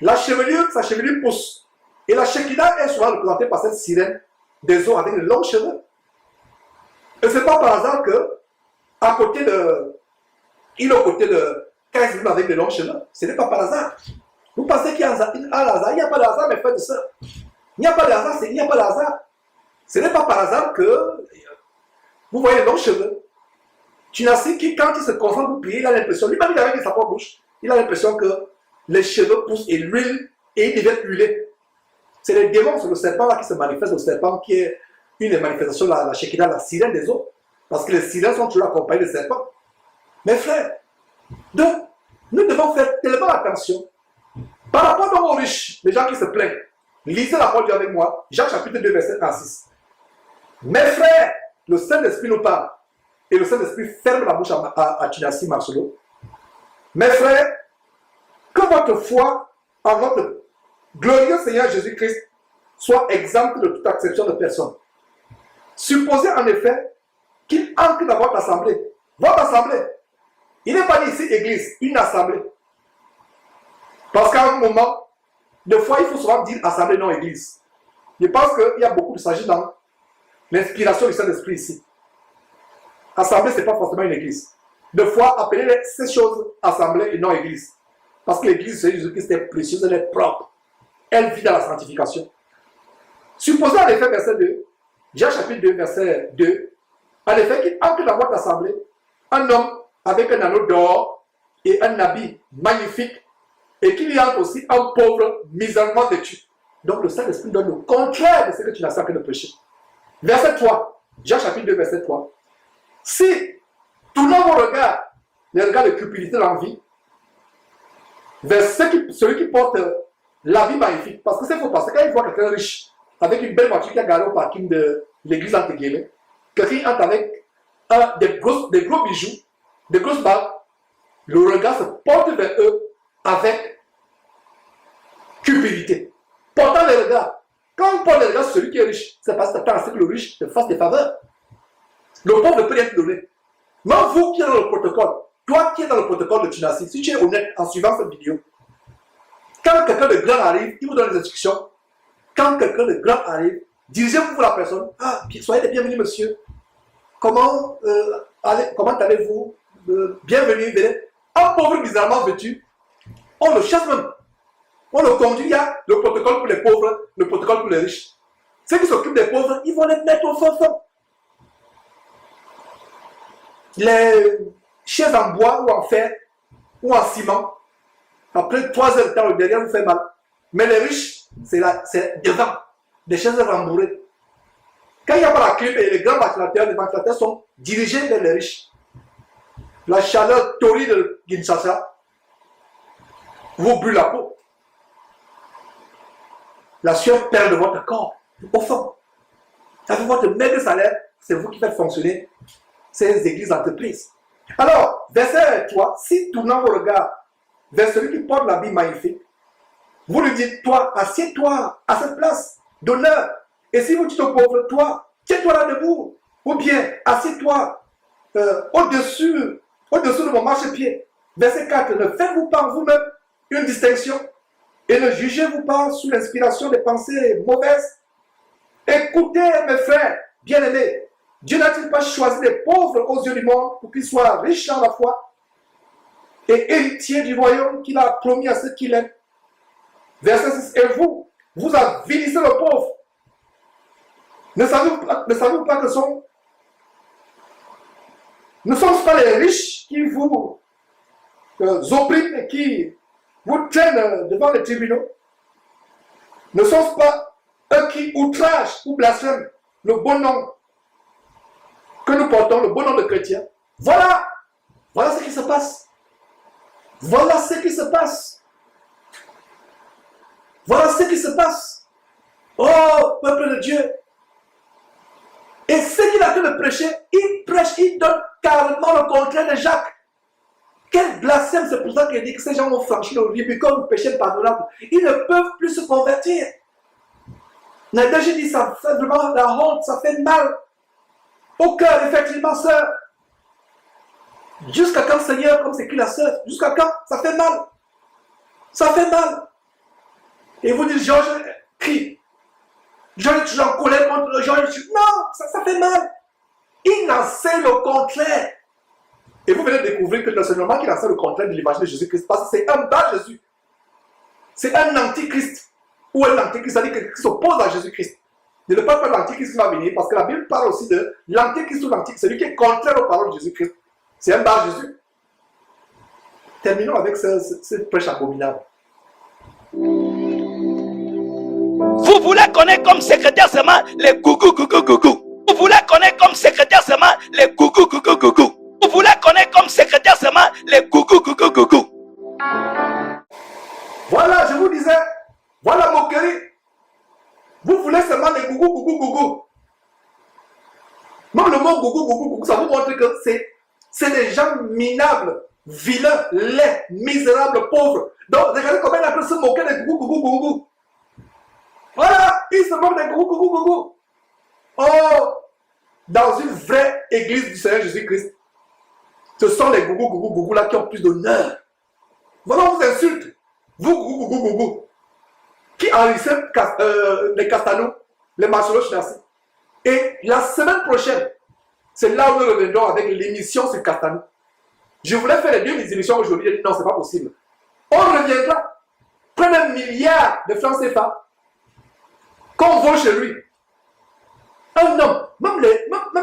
sa chevelure pousse. Et la Shekinah est souvent représentée par cette sirène des eaux avec de longs cheveux. Et ce n'est pas par hasard que, à côté de. Il est au côté de. Quand il se met avec de longs cheveux, ce n'est pas par hasard. Vous pensez qu'il y a un hasard? Il n'y a pas de hasard, mes frères et sœurs. Il n'y a pas de hasard, il n'y a pas de hasard. Ce n'est pas par hasard que vous voyez les longs cheveux. Tunassi, qui, quand il se concentre pour prier, il a l'impression, lui-même il a avec sa propre bouche, il a l'impression que les cheveux poussent et l'huile, et il devient huilé. C'est les démons, c'est le serpent là qui se manifeste, le serpent qui est une des manifestations de la Shekinah, la sirène des eaux. Parce que les sirènes sont toujours accompagnées des serpents. Mes frères, nous devons faire tellement attention par rapport aux riches, les gens qui se plaignent. Lisez la parole de Dieu avec moi. Jacques chapitre 2, verset 1 à 6. Mes frères, le Saint-Esprit nous parle. Et le Saint-Esprit ferme la bouche à Tinassi Marcelo. Mes frères, que votre foi en notre glorieux Seigneur Jésus-Christ soit exempte de toute acception de personne. Supposez en effet qu'il entre dans votre assemblée. Votre assemblée. Il n'est pas dit ici église, une assemblée. Parce qu'à un moment, des fois, il faut souvent dire assemblée, non église. Je pense qu'il y a beaucoup de sagesse dans l'inspiration du Saint-Esprit ici. Assemblée, ce n'est pas forcément une église. Des fois, appelez ces choses assemblée et non église. Parce que l'église de Jésus-Christ est précieuse, elle est propre. Elle vit dans la sanctification. Supposons en effet, verset 2, Jacques chapitre 2, verset 2, en effet, qu'il entre dans votre assemblée un homme avec un anneau d'or et un habit magnifique, et qu'il y entre aussi un pauvre misèrement vêtu. Donc le Saint-Esprit donne le contraire de ce que tu n'as pas que de prêcher. Verset 3, Jacques chapitre 2, verset 3. Si tournons vos regards, les regards de cupidité, l'envie, vers celui qui porte l'habit magnifique, parce que c'est faux, parce que quand il voit quelqu'un riche, avec une belle voiture qui a garé au parking de l'église entre guillemets, quelqu'un entre avec des gros bijoux, des grosses bagues, le regard se porte vers eux avec cupidité. Portant les regards. Quand on porte les regards sur celui qui est riche, c'est parce que tu attends à ce que le riche te fasse des faveurs. Le pauvre ne peut rien te donner. Mais vous qui êtes dans le protocole, toi qui es dans le protocole de Tinassi, si tu es honnête en suivant cette vidéo, quand quelqu'un de grand arrive, il vous donne des instructions. Quand quelqu'un de grand arrive, dirigez-vous pour la personne. Ah, soyez les bienvenus, monsieur. Comment allez-vous? Bienvenue, venez. Un pauvre bizarrement vêtu, on le chasse même. On le conduit, il y a le protocole pour les pauvres, le protocole pour les riches. Ceux qui s'occupent des pauvres, ils vont les mettre au fond. Les chaises en bois ou en fer ou en ciment, après 3 heures de temps, le derrière vous fait mal. Mais les riches, c'est devant, des chaises rembourrées. Quand il n'y a pas la clim et les grands ventilateurs sont dirigés vers les riches. La chaleur torride de Kinshasa vous brûle la peau. La sueur perd de votre corps, au fond. Avec votre maigre salaire, c'est vous qui faites fonctionner ces églises d'entreprise. Alors, verset 3, si tournant vos regards vers celui qui porte l'habit magnifique, vous lui dites, toi, assieds-toi à cette place d'honneur. Et si vous dites au pauvre, toi, tiens-toi là debout. Ou bien, assieds-toi au-dessus de mon marchepied. Verset 4, ne faites-vous pas en vous-même une distinction et ne jugez-vous pas sous l'inspiration des pensées mauvaises. Écoutez, mes frères bien-aimés, Dieu n'a-t-il pas choisi les pauvres aux yeux du monde pour qu'ils soient riches en la foi et héritiers du royaume qu'il a promis à ceux qui l'aiment? Verset 6, et vous avilissez le pauvre. Ne savez-vous pas que ne sont-ce pas les riches qui vous oppriment et qui vous traînent devant les tribunaux? Ne sont-ce pas eux qui outragent ou blasphèment le bon nom que nous portons, le bon nom de chrétien? Voilà ce qui se passe. Voilà ce qui se passe. Voilà ce qui se passe. Oh, peuple de Dieu. Et ce qu'il a fait de prêcher, il prêche, il donne carrément le contraire de Jacques. Quel blasphème, c'est pour ça qu'il dit que ces gens ont franchi le Rubicon du péché pardonnable. Ils ne peuvent plus se convertir. J'ai dit, ça fait vraiment la honte, ça fait mal au cœur, effectivement, sœur. Jusqu'à quand, Seigneur, comme c'est écrit la sœur, jusqu'à quand? Ça fait mal. Ça fait mal. Et vous dites, Georges crie. Georges, tu es en colère contre Georges. Non, ça fait mal. Il enseigne le contraire. Et vous venez de découvrir que l'enseignement qu'il enseigne le contraire de l'évangile de Jésus-Christ, parce que c'est un bas Jésus. C'est un antichrist. Ou un antichrist, c'est-à-dire quelqu'un qui s'oppose à Jésus-Christ. Ne le parle pas de l'antichrist qui va venir, parce que la Bible parle aussi de l'antichrist ou l'antichrist, celui qui est contraire aux paroles de Jésus-Christ. C'est un bas Jésus. Terminons avec ce prêche abominable. Vous voulez connaître comme secrétaire seulement les gougou. Vous voulez connaître comme secrétaire seulement les gougou. Vous voulez connaître comme secrétaire seulement les gougou. Voilà, je vous disais, voilà la moquerie. Même le mot gougou, gougou, gougou, ça vous montre que c'est des gens minables, vilains, laids, misérables, pauvres. Donc, regardez comment il a pu se moquer des gougou, gougou, gougou. Voilà, il se moque des gougou, gougou, gougou. Oh, dans une vraie église du Seigneur Jésus-Christ, ce sont les gougou, gougou, gougou là qui ont plus d'honneur. Voilà, on vous insulte. Vous, gougou, gougou, gougou, qui enregistrez les Castanou, les Marcelo Chinassi. Et la semaine prochaine, c'est là où nous reviendrons avec l'émission sur Castanou. Je voulais faire les deux émissions aujourd'hui, j'ai dit non, c'est pas possible. On reviendra, près d'un milliard de francs CFA, qu'on vole chez lui. Un homme, même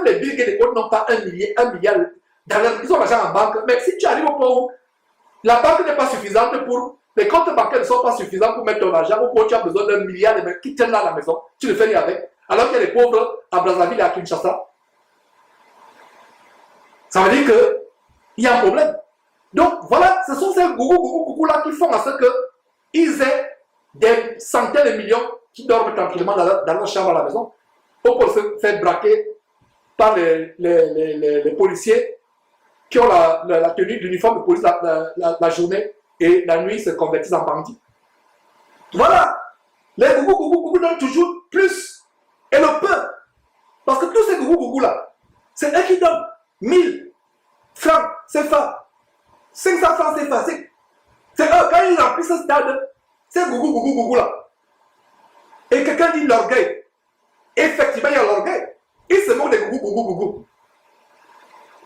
les Bill Gates et autres n'ont pas un milliard d'argent. Ils ont l'argent en banque. Mais si tu arrives au point où la banque n'est pas suffisante pour, les comptes bancaires ne sont pas suffisants pour mettre ton argent, ou pour tu as besoin d'un milliard de mecs qui tiennent là à la maison, tu le fais rien avec. Alors qu'il y a des pauvres à Brazzaville et à Kinshasa. Ça veut dire qu'il y a un problème. Donc voilà, ce sont ces gougou là qui font à ce qu'ils aient des centaines de millions qui dorment tranquillement dans leur chambre à la maison pour se faire braquer par les policiers qui ont la tenue d'uniforme de police la journée et la nuit se convertissent en bandits. Voilà, les gougou donnent toujours plus. Et le peuple, parce que tous ces gougou là, c'est eux qui donnent 1000 francs CFA, 500 francs CFA. C'est eux, quand ils remplissent ce stade, c'est gougou là. Et quelqu'un dit l'orgueil. Effectivement, il y a l'orgueil. Il se moque des gougou.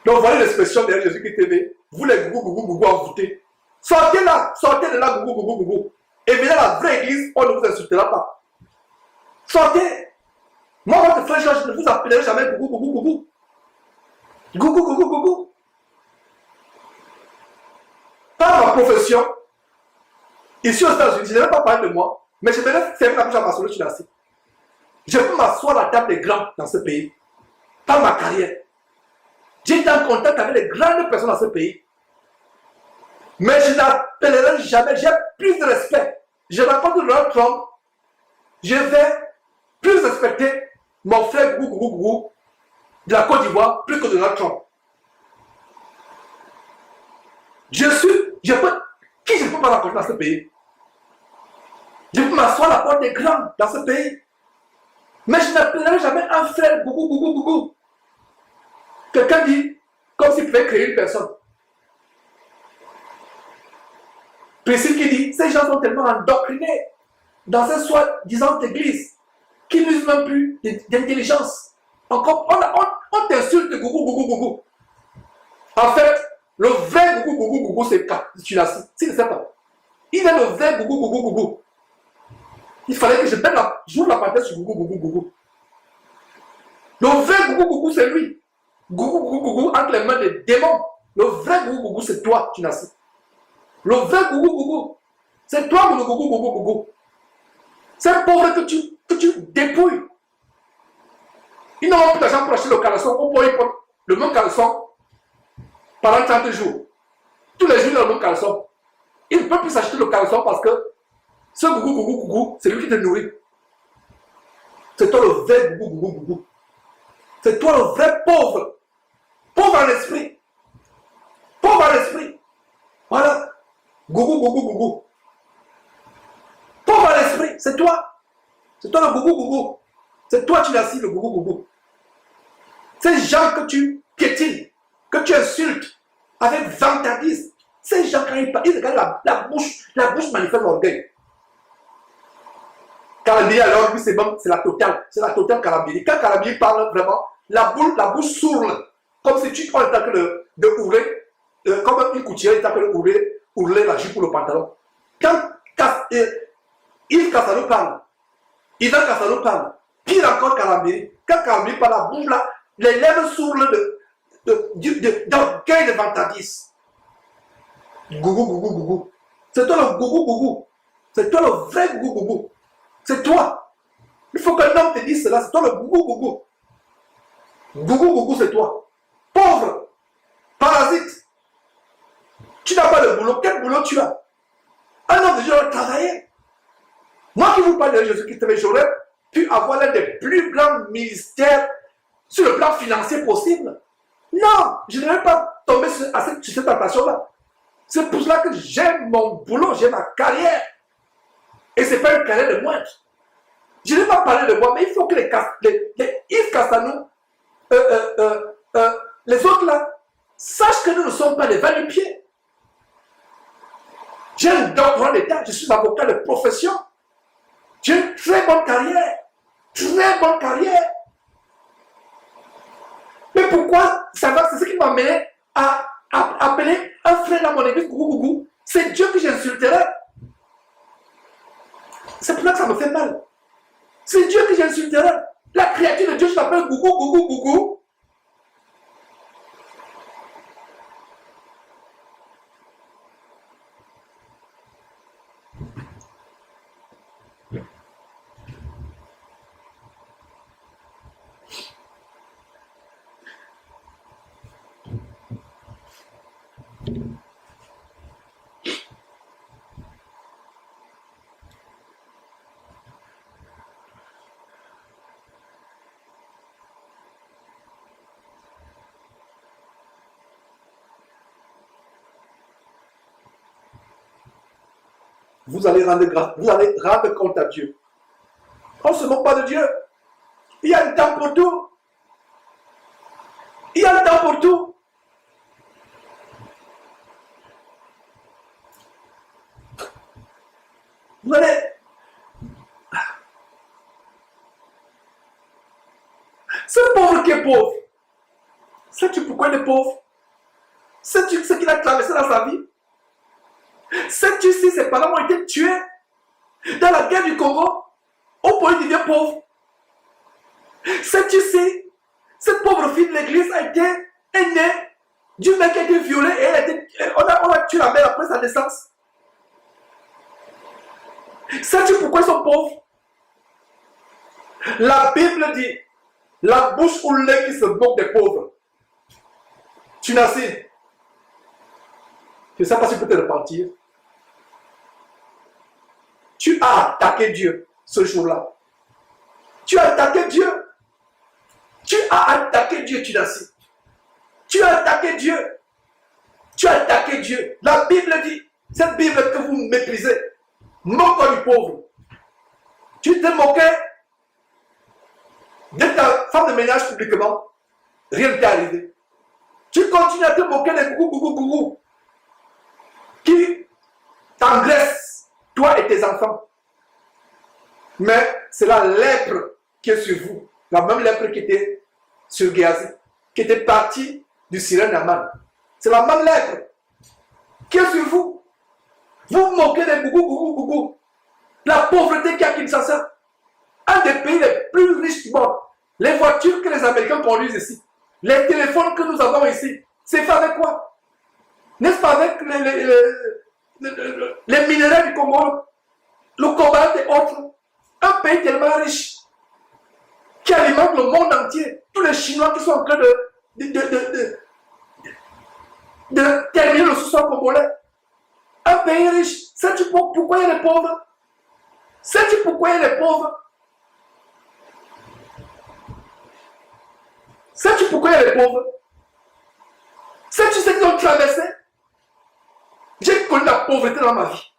Donc voilà l'expression derrière Jésus-Christ TV. Vous les gougou envoûtés. Sortez de là, gougou. Et venez à la vraie église, on ne vous insultera pas. Sortez. Moi, votre frère Georges, je ne vous appellerai jamais gougou. Gougou. Par ma profession, ici aux États-Unis, je ne vais pas parler de moi, mais je vais faire la bouche à ma solo Chinassi. Je peux m'asseoir à la table des grands dans ce pays. Par ma carrière. J'ai été en contact avec les grandes personnes dans ce pays. Mais je n'appellerai jamais, j'ai plus de respect. Je rencontre Donald Trump, je vais plus respecter mon frère gougou de la Côte d'Ivoire plus que Donald Trump. Qui je ne peux pas rencontrer dans ce pays? Je peux m'asseoir à la porte des grands dans ce pays. Mais je n'appellerai jamais un frère gougou. Quelqu'un dit, comme s'il pouvait créer une personne. Priscille qui dit, ces gens sont tellement endoctrinés dans cette soi-disant église qu'ils n'usent même plus d'intelligence. On t'insulte gougou. En fait, le vrai gougou, c'est Chinassi. Si tu ne sais pas. Il est le vrai gougou. Il fallait que j'ouvre la parenthèse sur gougou. Le vrai gougou, c'est lui. Gougou entre les mains des démons. Le vrai gougou, c'est toi, Chinassi. Le vrai gougou, c'est toi le gougou. C'est pauvre que tu dépouilles. Ils n'ont plus d'argent pour acheter le caleçon. On peut y prendre le même caleçon pendant 30 jours. Tous les jours, il a le même caleçon. Il ne peut plus s'acheter le caleçon parce que ce gougou, c'est lui qui te nourrit. C'est toi le vrai gougou. C'est toi le vrai pauvre. Pauvre en esprit. Voilà. Gougou. Pauvre en esprit, c'est toi. C'est toi le gougou. C'est toi, tu l'as assis, le gougou. Ces gens que tu piétines, que tu insultes avec vantardise, ces gens, quand ils regardent la bouche manifeste l'orgueil. Kalambiri, alors, lui, c'est la totale Kalambiri. Quand Kalambiri parle vraiment, la bouche s'ourle, comme si tu prends le temps de ouvrir, comme une couturière, il t'appelle ourler la jupe ou le pantalon. Quand Yves Cassano parle, Ivan Cassano parle, pire encore Kalambiri. Quand Kalambiri parle, la bouche là, les lèvres s'ourlent d'orgueil de vantardise. Gougou. C'est toi le gougou. C'est toi le vrai gougou. C'est toi. Il faut qu'un homme te dise cela. C'est toi le gougou. Gougou, c'est toi. Pauvre. Parasite. Tu n'as pas de boulot. Quel boulot tu as? Un homme de Dieu doit travailler. Moi qui vous parle de Jésus-Christ, j'aurais pu avoir l'un des plus grands ministères sur le plan plan financier possible. Non, je ne vais pas tomber sur cette tentation-là. C'est pour cela que j'aime mon boulot, j'aime ma carrière. Et ce n'est pas une carrière de moindre. Je ne vais pas parler de moi, mais il faut que les Yves Castanou, les autres là, sachent que nous ne sommes pas des va-nu-pieds. J'ai un doctorat d'État, je suis avocat de profession. J'ai une très bonne carrière. Très bonne carrière. Mais pourquoi ça va? C'est ce qui m'a amené à appeler un frère dans mon église, gougou gougou. C'est Dieu que j'insulterai. C'est pour ça que ça me fait mal. C'est Dieu que j'insulterai. La créature de Dieu, je l'appelle gougou gougou gougou. Vous allez rendre grâce, vous allez rendre compte à Dieu. On ne se moque pas de Dieu. Il y a un temps pour tout. Il y a un temps pour tout. Vous allez... Ce pauvre qui est pauvre, sais-tu pourquoi il est pauvre? Sais-tu ce qu'il a traversé dans sa vie? Sais-tu si ses parents ont été tués dans la guerre du Congo? Au point où il devient pauvre. Sais-tu si cette pauvre fille de l'église est née du mec qui a été violé et on a tué la mère après sa naissance? Sais-tu pourquoi ils sont pauvres? La Bible dit, la bouche ou l'œil qui se moque des pauvres. Tu n'as si. Je ne sais pas si tu peux te repentir. Tu as attaqué Dieu ce jour-là. Tu as attaqué Dieu. Tu as attaqué Dieu, tu n'as si. Tu as attaqué Dieu. Tu as attaqué Dieu. La Bible dit, cette Bible que vous méprisez, moque-toi du pauvre. Tu te moquais de ta femme de ménage publiquement. Rien ne t'est arrivé. Tu continues à te moquer des gougou qui t'engraissent, toi et tes enfants. Mais c'est la lèpre qui est sur vous. La même lèpre qui était sur Géasi, qui était partie du Sirène Naman. C'est la même lèpre qui est sur vous. Vous vous moquez des gougou. La pauvreté qu'il y a à Kinshasa. Un des pays les plus riches du monde. Les voitures que les Américains conduisent ici. Les téléphones que nous avons ici. C'est fait avec quoi? N'est-ce pas avec les minéraux du Congo, le cobalt et autres? Un pays tellement riche qui alimente le monde entier. Tous les Chinois qui sont en train de terminer le sous-sol congolais. Un pays riche. Sais-tu pourquoi il y a les pauvres? Sais-tu pourquoi il y a les pauvres? Sais-tu pourquoi il y a les pauvres? Sais-tu ce qu'ils ont traversé? J'ai connu la pauvreté dans ma vie.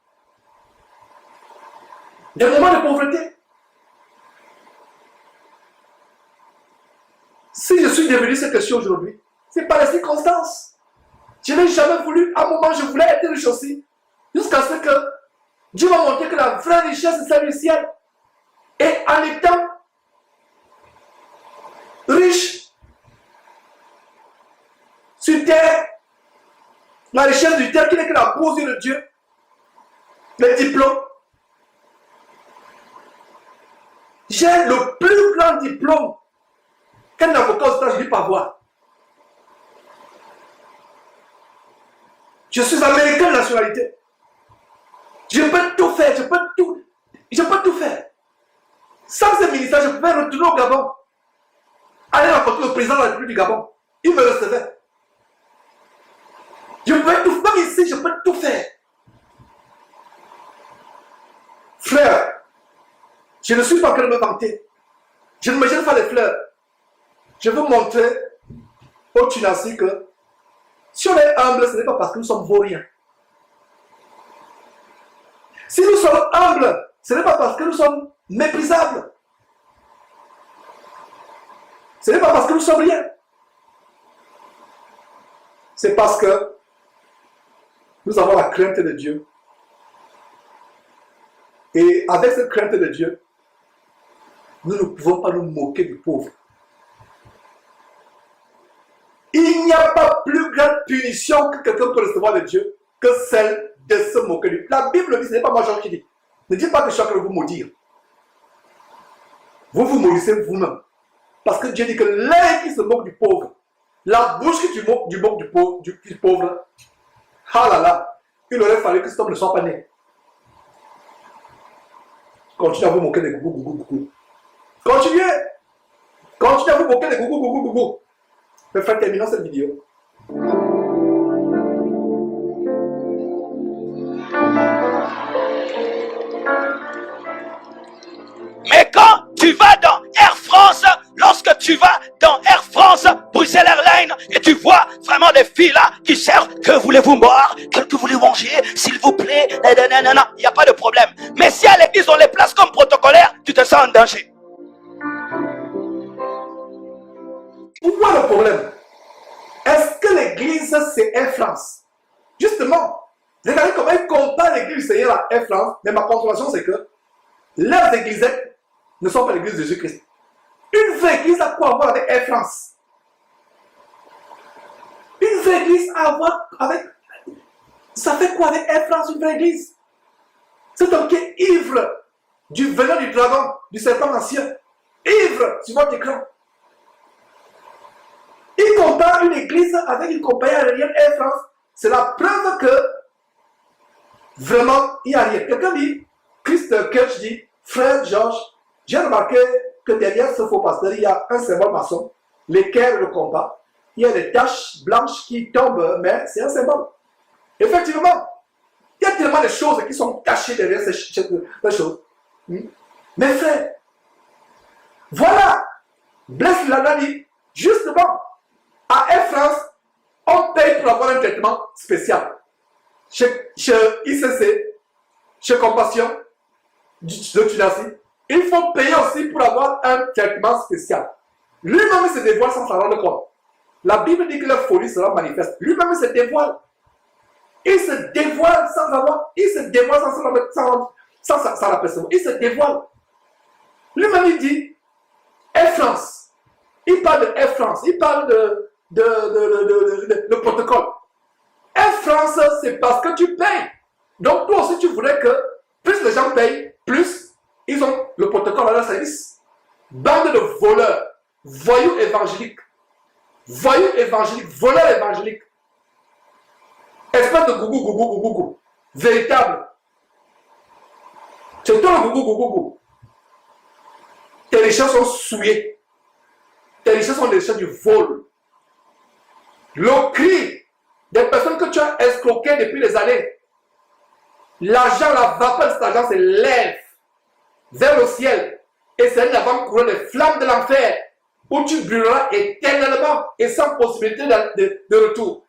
Des moments de pauvreté. Si je suis devenu ce que je suis aujourd'hui, c'est par les circonstances. Je n'ai jamais voulu, à un moment je voulais être riche aussi. Jusqu'à ce que Dieu m'a montré que la vraie richesse c'est celle du ciel. Et en étant riche sur terre, la richesse du terre qui n'est que la pose de Dieu, les diplômes. J'ai le plus grand diplôme qu'un avocat aux États-Unis peut avoir. Je suis américain de nationalité. Je peux tout faire, je peux tout faire. Sans ce ministère, je pouvais retourner au Gabon. Aller rencontrer le président de la République du Gabon. Il me recevait. Je pouvais tout faire. Même ici, je peux tout faire. Frère, je ne suis pas en train de me vanter. Je ne me jette pas les fleurs. je veux montrer aux Tunasiens que si on est humble, ce n'est pas parce que nous sommes vauriens. Si nous sommes humbles, ce n'est pas parce que nous sommes méprisables. Ce n'est pas parce que nous sommes rien. C'est parce que nous avons la crainte de Dieu. Et avec cette crainte de Dieu, nous ne pouvons pas nous moquer du pauvre. Il n'y a pas plus grande punition que quelqu'un peut recevoir de Dieu que celle de se moquer de lui. La Bible dit, ce n'est pas moi Jean qui dit. Ne dites pas que chacun vous maudire. Vous vous maudissez vous-même. Parce que Dieu dit que l'œil qui se moque du pauvre, la bouche qui du moque du pauvre, ah là là, il aurait fallu que cet homme ne soit pas né. Continuez à vous moquer des gougou. Continuez à vous moquer des gougou. Mais frère, terminons cette vidéo. Mais quand tu vas dans Air France, lorsque tu vas dans Air France, Bruxelles Airlines, et tu vois vraiment des filles là qui cherchent, que voulez-vous boire, que voulez-vous manger, s'il vous plaît, non, il n'y a pas de problème. Mais si à l'église on les place comme protocolaires, tu te sens en danger. Où est le problème? Est-ce que l'église c'est Air France? Justement, regardez comment ils comparent l'église du Seigneur à Air France, mais ma consolation c'est que leurs églises ne sont pas l'église de Jésus-Christ. Une vraie église a quoi avoir avec Air France? Une vraie église a avoir avec... Ça fait quoi avec Air France, une vraie église? C'est un qui est ivre du venin du dragon, du serpent ancien. Ivre sur votre écran. Il compare une église avec une compagnie aérienne Air France. C'est la preuve que vraiment il n'y a rien. Quelqu'un dit, Christ Kirch dit, frère Georges, j'ai remarqué que derrière ce faux pasteur, il y a un symbole maçon, l'équerre, le compas. Il y a des taches blanches qui tombent, mais c'est un symbole. Effectivement, il y a tellement de choses qui sont cachées derrière ces choses. Mais frère, voilà, Blaise Lana dit, justement, à Air France, on paye pour avoir un traitement spécial. Chez ICC, chez Compassion, de Tunisie, il faut payer aussi pour avoir un traitement spécial. Lui-même se dévoile sans s'en rendre compte. La Bible dit que la folie sera manifeste. Lui-même se dévoile. Il se dévoile sans avoir. Il se dévoile sans l'apercevoir. Il se dévoile. Lui-même il dit Air France. Il parle de Air France. Il parle de protocole. Air France, c'est parce que tu payes. Donc toi aussi tu voudrais que plus les gens payent, plus ils ont le protocole à leur service. Bande de voleurs, voyous évangéliques, voleurs évangéliques. Espèce de gougou, véritable. C'est toi le gougou. Tes richesses sont souillées. Tes richesses sont des richesses du vol. Le cri des personnes que tu as escroquées depuis des années. L'argent, la vapeur de cet argent s'élève vers le ciel. Et c'est là va courir les flammes de l'enfer où tu brûleras éternellement et sans possibilité de retour.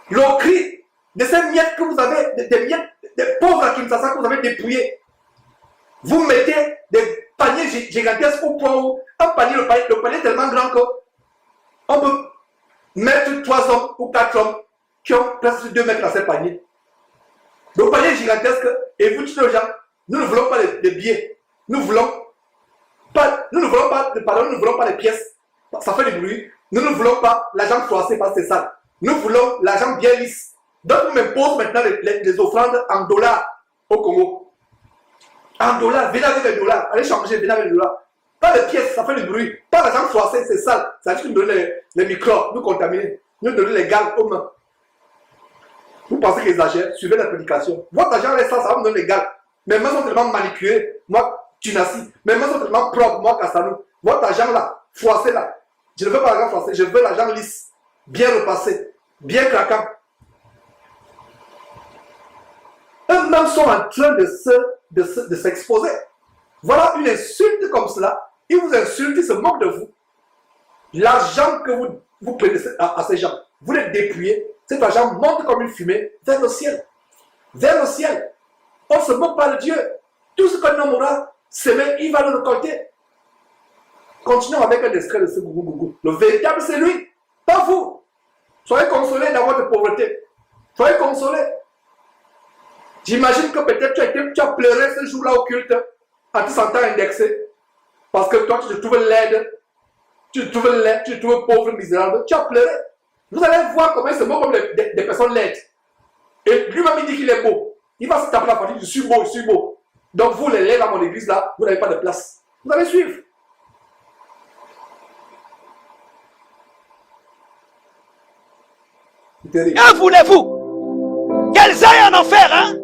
Le cri de ces miettes que vous avez, des miettes, des pauvres à Kinshasa que vous avez dépouillés. Vous mettez des paniers gigantesques au point où un panier, le panier est tellement grand qu'on peut mettre 3 hommes ou 4 hommes qui ont presque 2 mètres dans ces paniers. Le panier est gigantesque et vous dites aux gens, nous ne voulons pas des billets, nous ne voulons pas les pièces, ça fait du bruit, nous ne voulons pas l'argent froissé parce que c'est sale, nous voulons l'argent bien lisse. Donc on m'impose maintenant les offrandes en dollars au Congo. En dollars, venez avec les dollars, allez changer, venez avec les dollars. Pas les pièces, ça fait du bruit, pas l'argent froissé, c'est sale, ça veut dire que nous donnons les microbes, nous contaminer, nous donnons les gaz aux mains. Vous pensez qu'ils exagèrent, suivez la prédication. Votre argent est ça, ça va me donner les gaz. Mes mains sont tellement manipulées, moi, Tunasi. Mes mains sont tellement propres, moi, Kassanou. Votre argent là, froissé là. Je ne veux pas l'argent froissé, je veux l'argent lisse, bien repassé, bien craquant. Eux-mêmes sont en train de s'exposer. Voilà une insulte comme cela. Ils vous insultent, ils se moquent de vous. l'argent que vous prenez à ces gens, vous les dépouillez, cet argent monte comme une fumée vers le ciel. Vers le ciel. On ne se moque pas de Dieu. Tout ce qu'un homme aura semé, il va le récolter. Continuons avec un extrait de ce gougou. Le véritable, c'est lui, pas vous. Soyez consolés dans votre pauvreté. Soyez consolés. J'imagine que peut-être tu as pleuré ce jour-là au culte en te sentant indexé. Parce que toi, tu te trouves laide. Tu te trouves laide, tu te trouves pauvre, misérable. Tu as pleuré. Vous allez voir comment il se moque comme des personnes laides. Et lui-même, il dit qu'il est beau. Il va se taper la fatigue, je suis beau, je suis beau. Donc vous, les laides à mon église, là, vous n'avez pas de place. Vous allez suivre. Que voulez-vous? Qu'elles aillent en enfer, hein?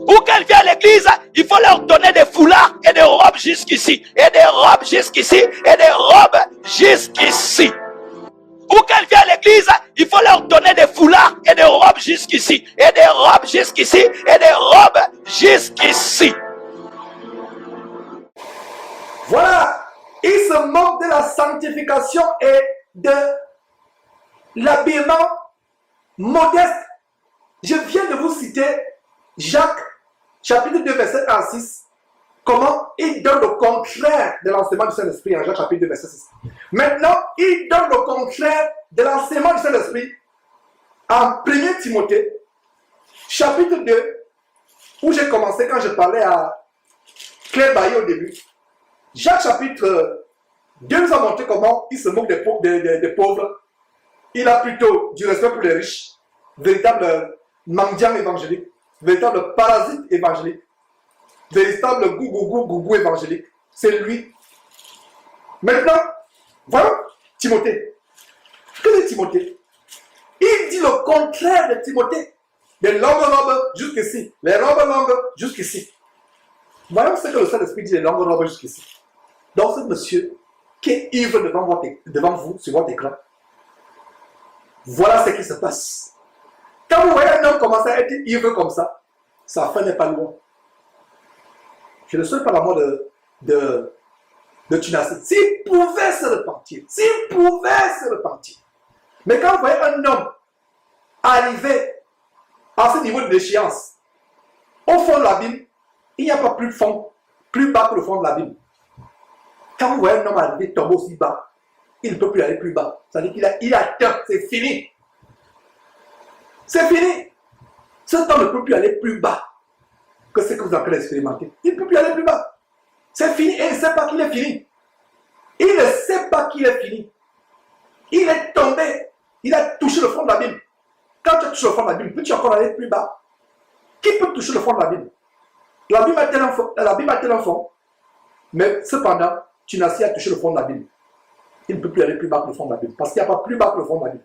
Ou qu'elles viennent à l'église, il faut leur donner des foulards et des robes jusqu'ici. Et des robes jusqu'ici. Et des robes jusqu'ici. Ou qu'elles viennent à l'église, il faut leur donner des foulards et des robes jusqu'ici. Et des robes jusqu'ici. Et des robes jusqu'ici. Voilà. Il se moque de la sanctification et de l'habillement modeste. Je viens de vous citer Jacques, chapitre 2, verset 1 à 6. Comment il donne le contraire de l'enseignement du Saint-Esprit en Jacques, chapitre 2, verset 6. Maintenant, il donne le contraire de l'enseignement du Saint-Esprit en 1 Timothée, chapitre 2, où j'ai commencé quand je parlais à Claire Bailly au début. Jacques, chapitre 2, nous a montré comment il se moque des pauvres. Il a plutôt du respect pour les riches, véritable mendiant évangélique, véritable parasite évangélique, véritable gougou évangélique. C'est lui. Maintenant, voilà Timothée. Que dit Timothée? Il dit le contraire de Timothée. Les longues robes jusqu'ici. Les robes longues jusqu'ici. Voyons ce que le Saint-Esprit dit, les longues robes jusqu'ici. Donc ce monsieur qui est ivre devant vous sur votre écran. Voilà ce qui se passe. Quand vous voyez un homme commencer à être ivre comme ça, sa fin n'est pas loin. Je ne suis pas la mort de Tunasi. S'il pouvait se repentir, Mais quand vous voyez un homme arriver à ce niveau de déchéance, au fond de l'abîme, il n'y a pas plus de fond, plus bas que le fond de l'abîme. Quand vous voyez un homme arriver tomber aussi bas, il ne peut plus aller plus bas. C'est-à-dire qu'il a atteint, c'est fini. C'est fini. Cet homme ne peut plus aller plus bas que ce que vous avez expérimenté. Il ne peut plus aller plus bas. C'est fini et il ne sait pas qu'il est fini. Il ne sait pas qu'il est fini. Il est tombé. Il a touché le fond de l'abîme. Quand tu touches le fond de l'abîme, peux-tu encore aller plus bas? Qui peut toucher le fond de l'abîme? L'abîme a tel fond. Mais cependant, tu n'as pas touché le fond de l'abîme. Il ne peut plus aller plus bas que le fond de l'abîme. Parce qu'il n'y a pas plus bas que le fond de l'abîme.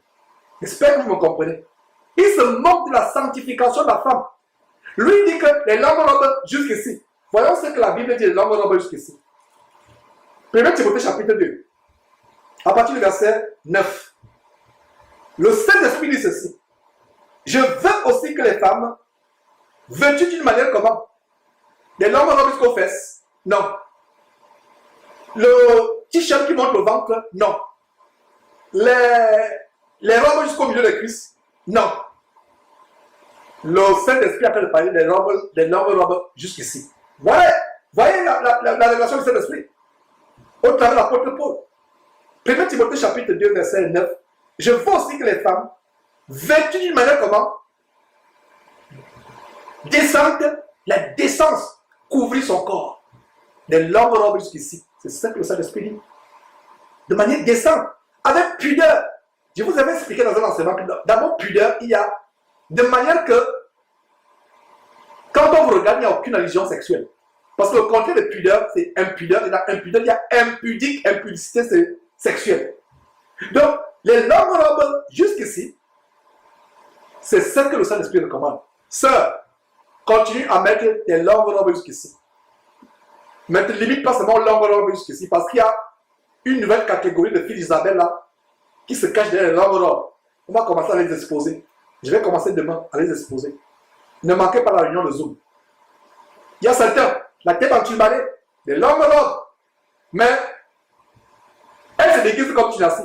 J'espère que vous me comprenez. Il se moque de la sanctification de la femme. Lui dit que les longues robes jusqu'ici. Voyons ce que la Bible dit, les longues robes jusqu'ici. 1 Timothée chapitre 2. À partir du verset 9. Le Saint-Esprit dit ceci. Je veux aussi que les femmes, vêtues d'une manière comment? Les longues robes jusqu'aux fesses? Non. Le t-shirt qui monte le ventre? Non. Les robes jusqu'au milieu des cuisses? Non. Le Saint-Esprit a fait parler des longues robes jusqu'ici. Voyez la révélation du Saint-Esprit au travers de l'apôtre Paul. 1 Timothée chapitre 2 verset 9. Je veux aussi que les femmes, vêtues d'une manière comment? Décente, la décence, couvrir son corps. Des longues robes jusqu'ici. C'est ça que le Saint-Esprit dit. De manière décente, avec pudeur. Je vous avais expliqué dans un enseignement que d'abord pudeur, il y a de manière que quand on vous regarde, il n'y a aucune allusion sexuelle. Parce que le contraire de pudeur, c'est impudeur. Et dans impudeur, il y a impudique, impudicité, c'est sexuel. Donc, les longues robes jusqu'ici, c'est ce que le Saint-Esprit recommande. Sœur, continue à mettre tes longues robes jusqu'ici. Mais ne te limite pas seulement aux longues robes jusqu'ici, parce qu'il y a une nouvelle catégorie de filles d'Isabelle là, qui se cachent derrière les longues robes. On va commencer à les exposer. Je vais commencer demain à les exposer. Ne manquez pas la réunion de Zoom. Il y a certains, la tête en turbané, des longues robes. Mais Elle se déguise comme Tunassi.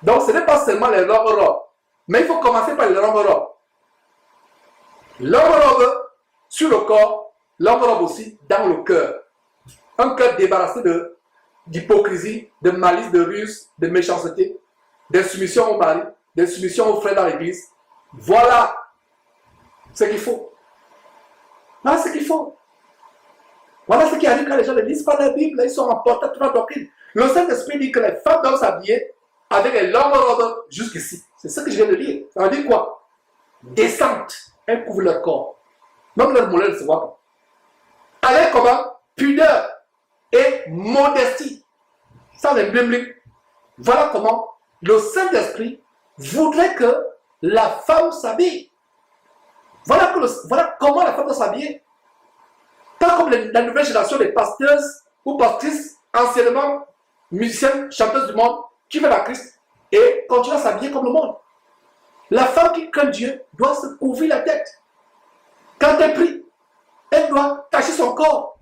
Donc ce n'est pas seulement les longues robes, mais il faut commencer par les longues robes. Longue robe sur le corps, longue robe aussi dans le cœur. Un cœur débarrassé d'hypocrisie, de malice, de ruse, de méchanceté, d'insoumission au mari, d'insoumission aux frères dans l'église. Voilà ce qu'il faut. Voilà ce qu'il faut. Voilà ce qui arrive quand les gens ne lisent pas la Bible, ils sont emportés à toute la doctrine. Le Saint-Esprit dit que les femmes doivent s'habiller avec les longues robes jusqu'ici. C'est ce que je viens de dire. Ça veut dire quoi? Décentes. Elles couvrent leur corps. Même leur mollet ne se voit pas. Avec comment? Pudeur et modestie. Ça, les bling. Voilà comment le Saint-Esprit voudrait que la femme s'habille. Voilà comment la femme doit s'habiller. Pas comme la nouvelle génération des pasteuses ou pastrices, anciennement musiciennes, chanteuses du monde, qui veulent la Christ et continuent à s'habiller comme le monde. La femme qui craint Dieu doit se couvrir la tête. Quand elle prie, elle doit cacher son corps.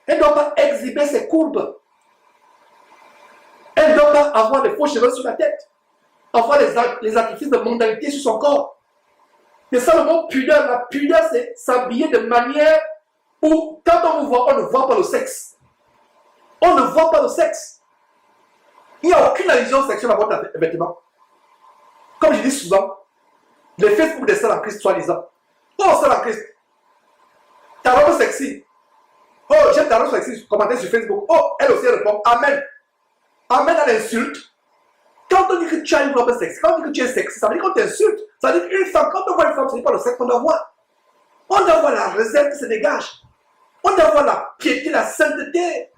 Elle ne doit pas exhiber ses courbes. Elle ne doit pas avoir des faux cheveux sur la tête. Avoir les artifices de mondanité sur son corps. C'est ça le mot pudeur. La pudeur, c'est s'habiller de manière où, quand on vous voit, on ne voit pas le sexe. On ne voit pas le sexe. Il n'y a aucune allusion sexuelle à votre vêtement. Comme je dis souvent, les Facebook des sœurs en Christ, soi-disant. Oh, sœur en Christ, ta robe sexy. Oh, j'aime ta robe sexy, commenter sur Facebook. Oh, elle aussi répond, Amen. Amen à l'insulte. Quand on dit que tu as une robe sexy, quand on dit que tu es sexy, ça veut dire qu'on t'insulte. Ça veut dire qu'une femme, quand on voit une femme, ce n'est pas le sexe qu'on doit voir. On doit voir la réserve qui se dégage. On doit voir la piété, la sainteté.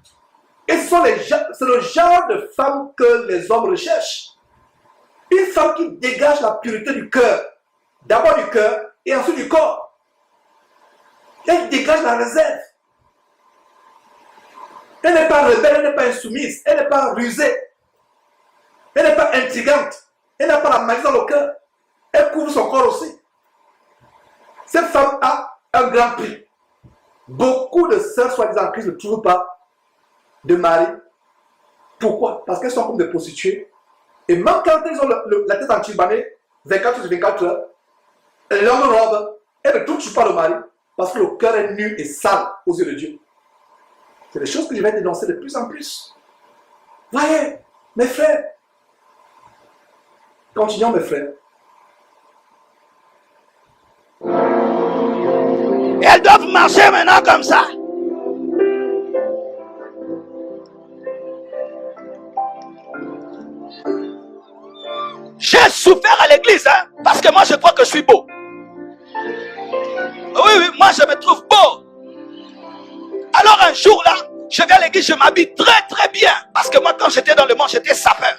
Et c'est le genre de femme que les hommes recherchent. Une femme qui dégage la pureté du cœur. D'abord du cœur et ensuite du corps. Elle dégage la réserve. Elle n'est pas rebelle, elle n'est pas insoumise, elle n'est pas rusée. Elle n'est pas intrigante. Elle n'a pas la malice dans le cœur. Elle couvre son corps aussi. Cette femme a un grand prix. Beaucoup de sœurs soi-disant en Christ ne trouvent pas de mari. Pourquoi? Parce qu'elles sont comme des prostituées. Et même quand elles ont la tête en turbané, 24 sur 24 heures, elles ont une robe, elles ne touchent pas le mari. Parce que le cœur est nu et sale aux yeux de Dieu. C'est des choses que je vais dénoncer de plus en plus. Voyez, mes frères. Continuons, mes frères. Et elles doivent marcher maintenant comme ça. J'ai souffert à l'église, hein, parce que moi je crois que je suis beau. Oui, moi je me trouve beau. Alors un jour là, je vais à l'église, je m'habille très bien. Parce que moi quand j'étais dans le monde, j'étais sapeur.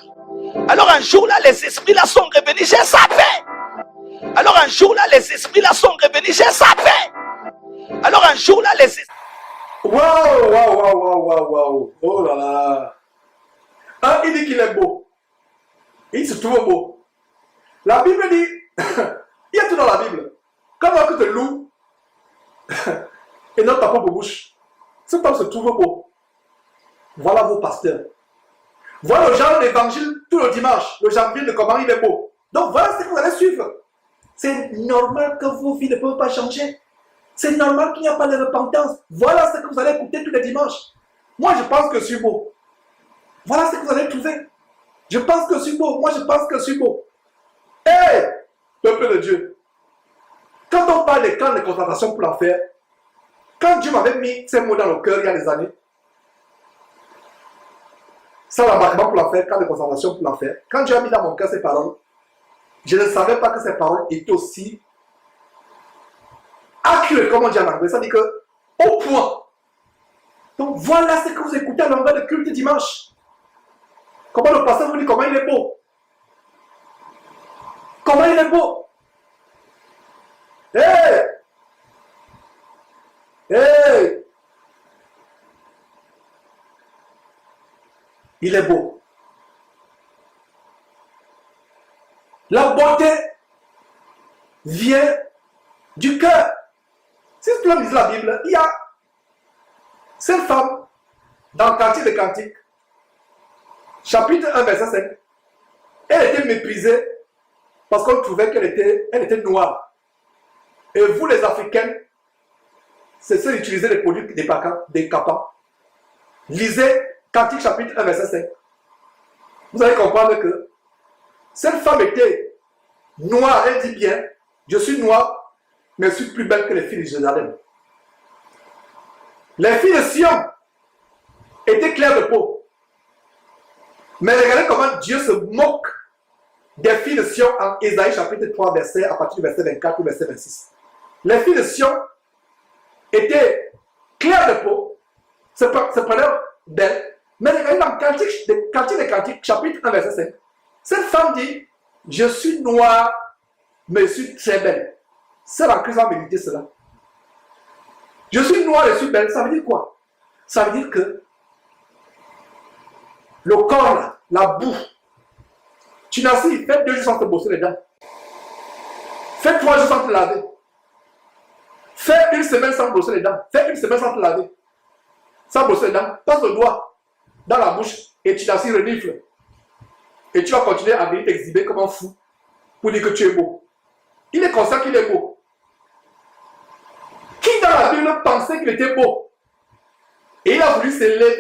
Alors un jour là, les esprits là sont revenus, j'ai sapé. Alors un jour là, les esprits là sont revenus, j'ai sapé. Alors un jour là, les esprits... Waouh. Oh là là. Ah, il dit qu'il est beau. Il se trouve beau. La Bible dit, il y a tout dans la Bible. Quand on te loue et notre ta propre bouche, cet homme se trouve beau. Voilà vos pasteurs. Voilà le genre d'évangile tout le dimanche. Le janvier de comment il est beau. Donc voilà ce que vous allez suivre. C'est normal que vos vies ne peuvent pas changer. C'est normal qu'il n'y a pas de repentance. Voilà ce que vous allez écouter tous les dimanches. Moi, je pense que je suis beau. Voilà ce que vous allez trouver. Je pense que je suis beau. Moi, je pense que je suis beau. Hé, peuple de Dieu. Quand on parle des camps de concentration pour l'enfer, quand Dieu m'avait mis ces mots dans le cœur il y a des années, ça l'embarquement pour l'enfer, camp de concentration pour l'enfer, quand Dieu a mis dans mon cœur ces paroles, je ne savais pas que ces paroles étaient aussi accurées, comme on dit en anglais. Ça dit que, au point. Donc voilà ce que vous écoutez à l'envers de culte dimanche. Comment le pasteur vous dit comment il est beau. Comment il est beau. Hey! Hey! Il est beau. La beauté vient du cœur. Si tu lis la Bible, il y a cette femme dans le Cantique des Cantiques. chapitre 1, verset 5. Elle était méprisée parce qu'on trouvait elle était noire. Et vous, les Africaines, c'est ça d'utiliser les produits des capas. Lisez Cantique chapitre 1, verset 5. Vous allez comprendre que cette femme était noire. Elle dit bien, je suis noire, mais je suis plus belle que les filles de Jérusalem. Les filles de Sion étaient claires de peau. Mais regardez comment Dieu se moque des filles de Sion en Ésaïe chapitre 3, à partir du verset 24 ou verset 26. Les filles de Sion étaient claires de peau, se prenaient belles, mais regardez dans Cantique des Cantiques, chapitre 1, verset 5. Cette femme dit, je suis noire, mais je suis très belle. C'est la Christ va méditer cela. Je suis noire et je suis belle, ça veut dire quoi? Ça veut dire que le corps, la boue, tu n'as si, fais 2 jours sans te brosser les dents. Fais 3 jours sans te laver. Fais 1 semaine sans brosser les dents. Fais 1 semaine sans te laver. Sans brosser les dents. Passe le doigt dans la bouche et tu t'assis renifle. Et tu vas continuer à venir t'exhiber comme un fou pour dire que tu es beau. Il est conscient qu'il est beau. Qui dans la Bible pensait qu'il était beau? Et il a voulu s'élever.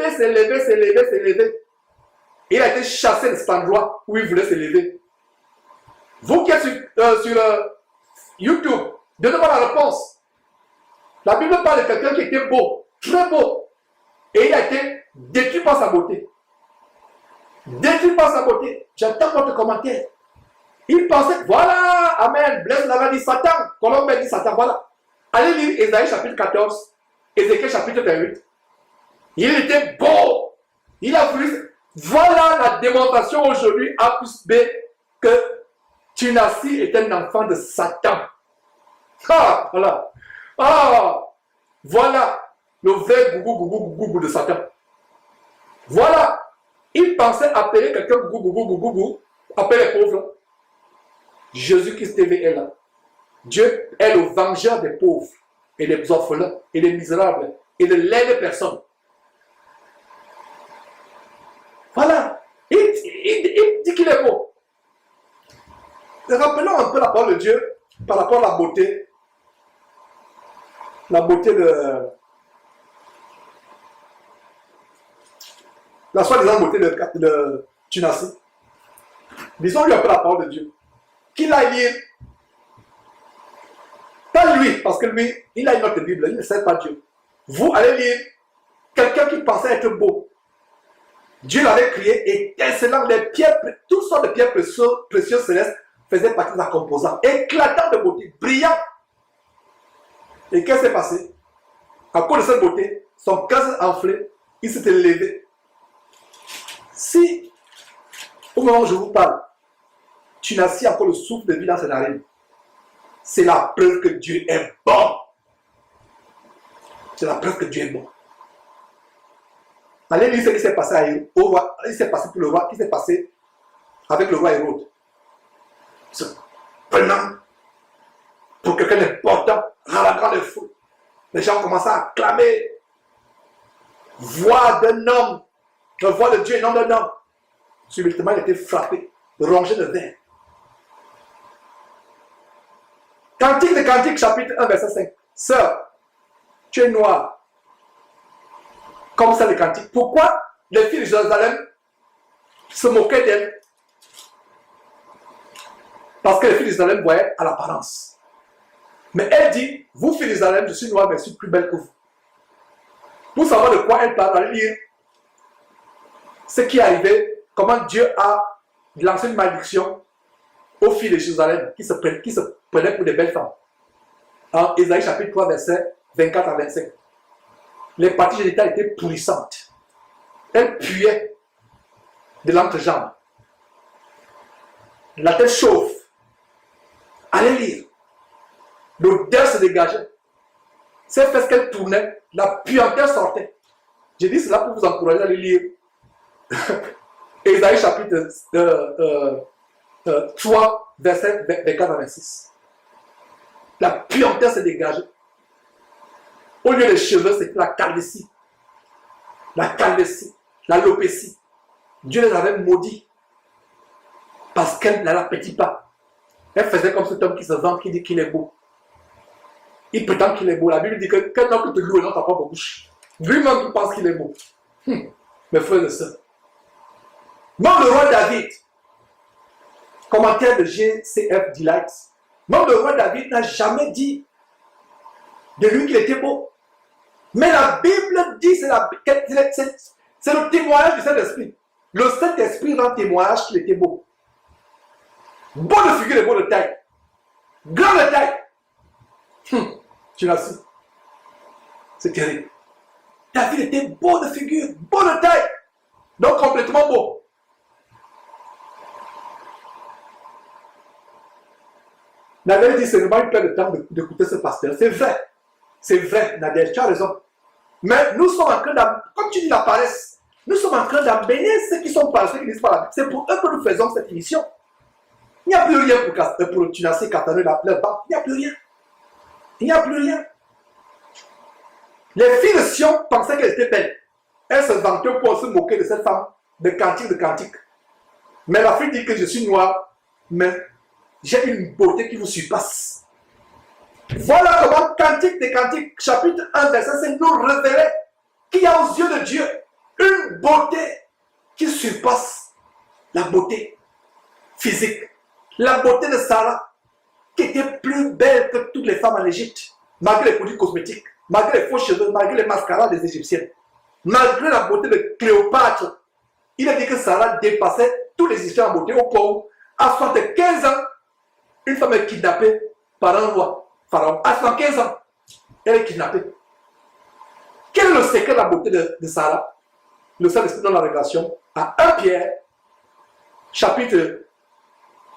Et il a été chassé de cet endroit où il voulait s'élever. Vous qui êtes sur YouTube, donnez-moi la réponse. La Bible parle de quelqu'un qui était beau, très beau. Et il a été détruit par sa beauté. Détruit par sa beauté. J'attends votre commentaire. Il pensait, voilà, Amen, Blaise l'avait dit Satan, Colombe dit Satan, voilà. Allez lire Ésaïe chapitre 14, Ézéchiel chapitre 28. Il était beau. Il a voulu. Voilà la démonstration aujourd'hui A plus B que Tunasi est un enfant de Satan. Ah, voilà. Ah, voilà le vrai gougou de Satan. Voilà. Il pensait appeler quelqu'un gougou, appeler les pauvres. Jésus-Christ TV est là. Dieu est le vengeur des pauvres et des orphelins et des misérables et de l'aide personnes. Voilà. Il dit qu'il est beau. Rappelons un peu la parole de Dieu par rapport à la beauté. La beauté de... La soi-disant beauté de Tunasi. Disons-lui un peu la parole de Dieu. Qu'il aille lire. Pas lui, parce que lui, il a une autre Bible, il ne sait pas Dieu. Vous allez lire quelqu'un qui pensait être beau. Dieu l'avait créé étincelant, les pierres, toutes sortes de pierres précieuses célestes faisaient partie de la composante, éclatant de beauté, brillant. Et qu'est-ce qui s'est passé? À cause de cette beauté, son cœur s'est enflé, il s'est élevé. Si, au moment où je vous parle, tu n'as si encore le souffle de vie dans ses narines, c'est la preuve que Dieu est bon. C'est la preuve que Dieu est bon. Allez lire ce qui s'est passé au roi, il s'est passé pour le roi, qui s'est passé avec le roi Hérode. Se prenant pour quelqu'un d'important, dans la grande foule. Les gens commencent à acclamer. Voix d'un homme, la voix de Dieu et non d'un homme. Subitement, il a été frappé, rongé de verre. Cantique de Cantique, chapitre 1, verset 5. Sœur, tu es noire. Comme ça, les cantiques. Pourquoi les filles de Jérusalem se moquaient d'elle? Parce que les filles de Jérusalem voyaient à l'apparence. Mais elle dit, vous filles de Jérusalem, je suis noire, mais je suis plus belle que vous. Pour savoir de quoi elle parle, allez lire ce qui est arrivé, comment Dieu a lancé une malédiction aux filles de Jérusalem qui se prenaient pour des belles femmes. En Ésaïe chapitre 3, verset 24 à 25. Les parties génitales étaient pourrissantes. Elles puaient de l'entrejambe. La tête chauve. Allez lire. L'odeur se dégageait. C'est parce qu'elle tournait, la puanteur sortait. J'ai dit cela pour vous encourager à aller lire. Ésaïe chapitre 3, verset 24 à 26. La puanteur se dégageait. Au lieu des cheveux, c'était la calvitie. La calvitie, l'alopécie. Dieu les avait maudits parce qu'elle ne l'appétit pas. Elle faisait comme cet homme qui se vante, qui dit qu'il est beau. Il prétend qu'il est beau. La Bible dit que quel homme te loue dans ta propre bouche. Lui-même, il pense qu'il est beau. Mes frères et sœurs. Même le roi David, commentaire de GCF Delight, même le roi David n'a jamais dit de lui qu'il était beau. Mais la Bible dit, c'est le témoignage du Saint-Esprit. Le Saint-Esprit rend témoignage qu'il était beau. Beau de figure et beau de taille. Grand de taille. Tu l'as su. C'est terrible. David était beau de figure, beau de taille. Donc complètement beau. Nadège dit, c'est vraiment une perte de temps d'écouter ce pasteur. C'est vrai, Nadège, tu as raison. Mais nous sommes en train comme tu dis la paresse, nous sommes en train d'amener ceux qui sont paresseux, qui disent pas la Bible. C'est pour eux que nous faisons cette émission. Il n'y a plus rien pour Tunassi, Katano, leur banque. Il n'y a plus rien. Il n'y a plus rien. Les filles de Sion pensaient qu'elle était belle. Elles se vantaient pour se moquer de cette femme de cantique. Mais la fille dit que je suis noire, mais j'ai une beauté qui vous surpasse. Voilà comment Cantique des Cantiques, chapitre 1, verset 5, nous révélait qu'il y a aux yeux de Dieu une beauté qui surpasse la beauté physique. La beauté de Sarah, qui était plus belle que toutes les femmes en Égypte, malgré les produits cosmétiques, malgré les faux cheveux, malgré les mascaras des Égyptiennes, malgré la beauté de Cléopâtre. Il a dit que Sarah dépassait tous les Égyptiens en beauté au point où, à 75 ans, une femme est kidnappée par un roi. Pharaon, à 75 ans, elle est kidnappée. Quel est le secret de la beauté de Sarah? Le Saint-Esprit dans la révélation à 1 Pierre, chapitre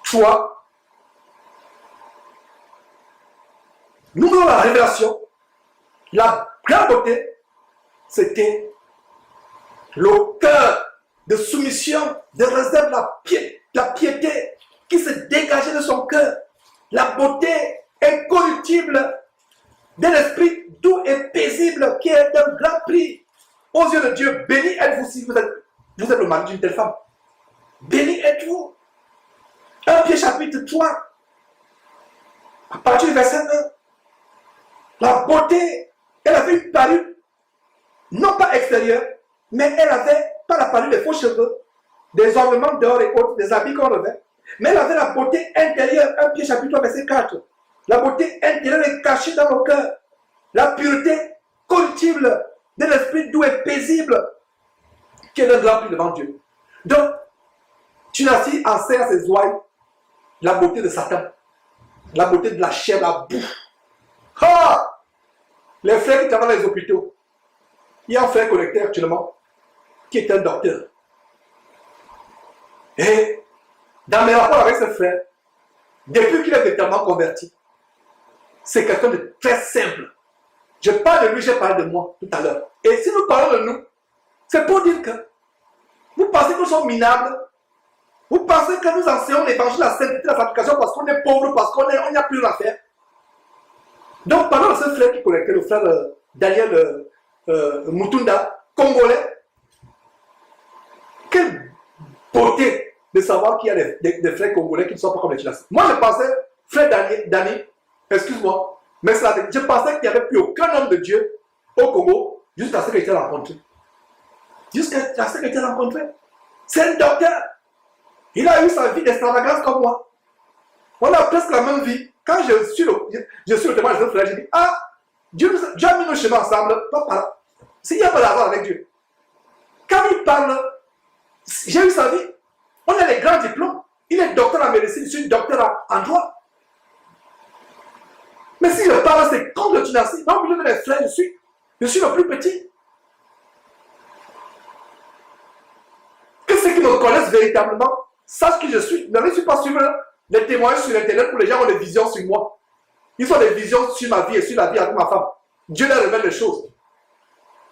3. Nous avons la révélation. La grande beauté, c'était le cœur de soumission, de réserve, la piété qui se dégageait de son cœur. La beauté incorruptible d'un esprit doux et paisible qui est d'un grand prix aux yeux de Dieu. Béni êtes-vous si vous êtes le mari d'une telle femme. Béni êtes-vous. 1 Pierre chapitre 3, à partir du verset 1. La beauté, elle avait une parure, non pas extérieure, mais elle avait pas la parure des faux cheveux, des ornements d'or et autres, des habits qu'on revêt. Mais elle avait la beauté intérieure. 1 Pierre chapitre 3, verset 4. La beauté intérieure est cachée dans nos cœurs. La pureté corruptible de l'esprit doux et paisible qui est le grand prix devant Dieu. Donc, Tunassi enseigne à ses ouailles la beauté de Satan, la beauté de la chair, la boue. Ah! Les frères qui travaillent dans les hôpitaux. Il y a un frère connecté actuellement qui est un docteur. Et dans mes rapports avec ce frère, depuis qu'il est véritablement converti, c'est quelqu'un de très simple. Je parle de lui, j'ai parlé de moi tout à l'heure. Et si nous parlons de nous, c'est pour dire que vous pensez que nous sommes minables. Vous pensez que nous enseignons l'évangile, la sainteté, la sanctification parce qu'on est pauvre, parce qu'on n'y a plus rien à faire. Donc, parlons de ce frère qui connectait, le frère Daniel Mutunda, congolais. Quelle beauté de savoir qu'il y a des frères congolais qui ne sont pas comme les Tunasiens. Moi, je pensais, frère Dani, excuse-moi, mais je pensais qu'il n'y avait plus aucun homme de Dieu au Congo jusqu'à ce qu'il ait rencontré. Jusqu'à ce qu'il ait rencontré. C'est un docteur. Il a eu sa vie d'extravagance comme moi. On a presque la même vie. Quand je suis le témoin de ce frère, je dis, ah, Dieu a mis nos chemins ensemble, pas par là. S'il n'y a pas d'argent avec Dieu. Quand il parle, j'ai eu sa vie. On a les grands diplômes. Il est docteur en médecine, je suis docteur en droit. Mais si je parle, c'est comme le Tunassi. Dans le milieu de mes frères, je suis le plus petit. Que ceux qui me connaissent véritablement sachent qui je suis. Ne suis pas suivre les témoignages sur Internet où les gens ont des visions sur moi. Ils ont des visions sur ma vie et sur la vie avec ma femme. Dieu leur révèle les choses.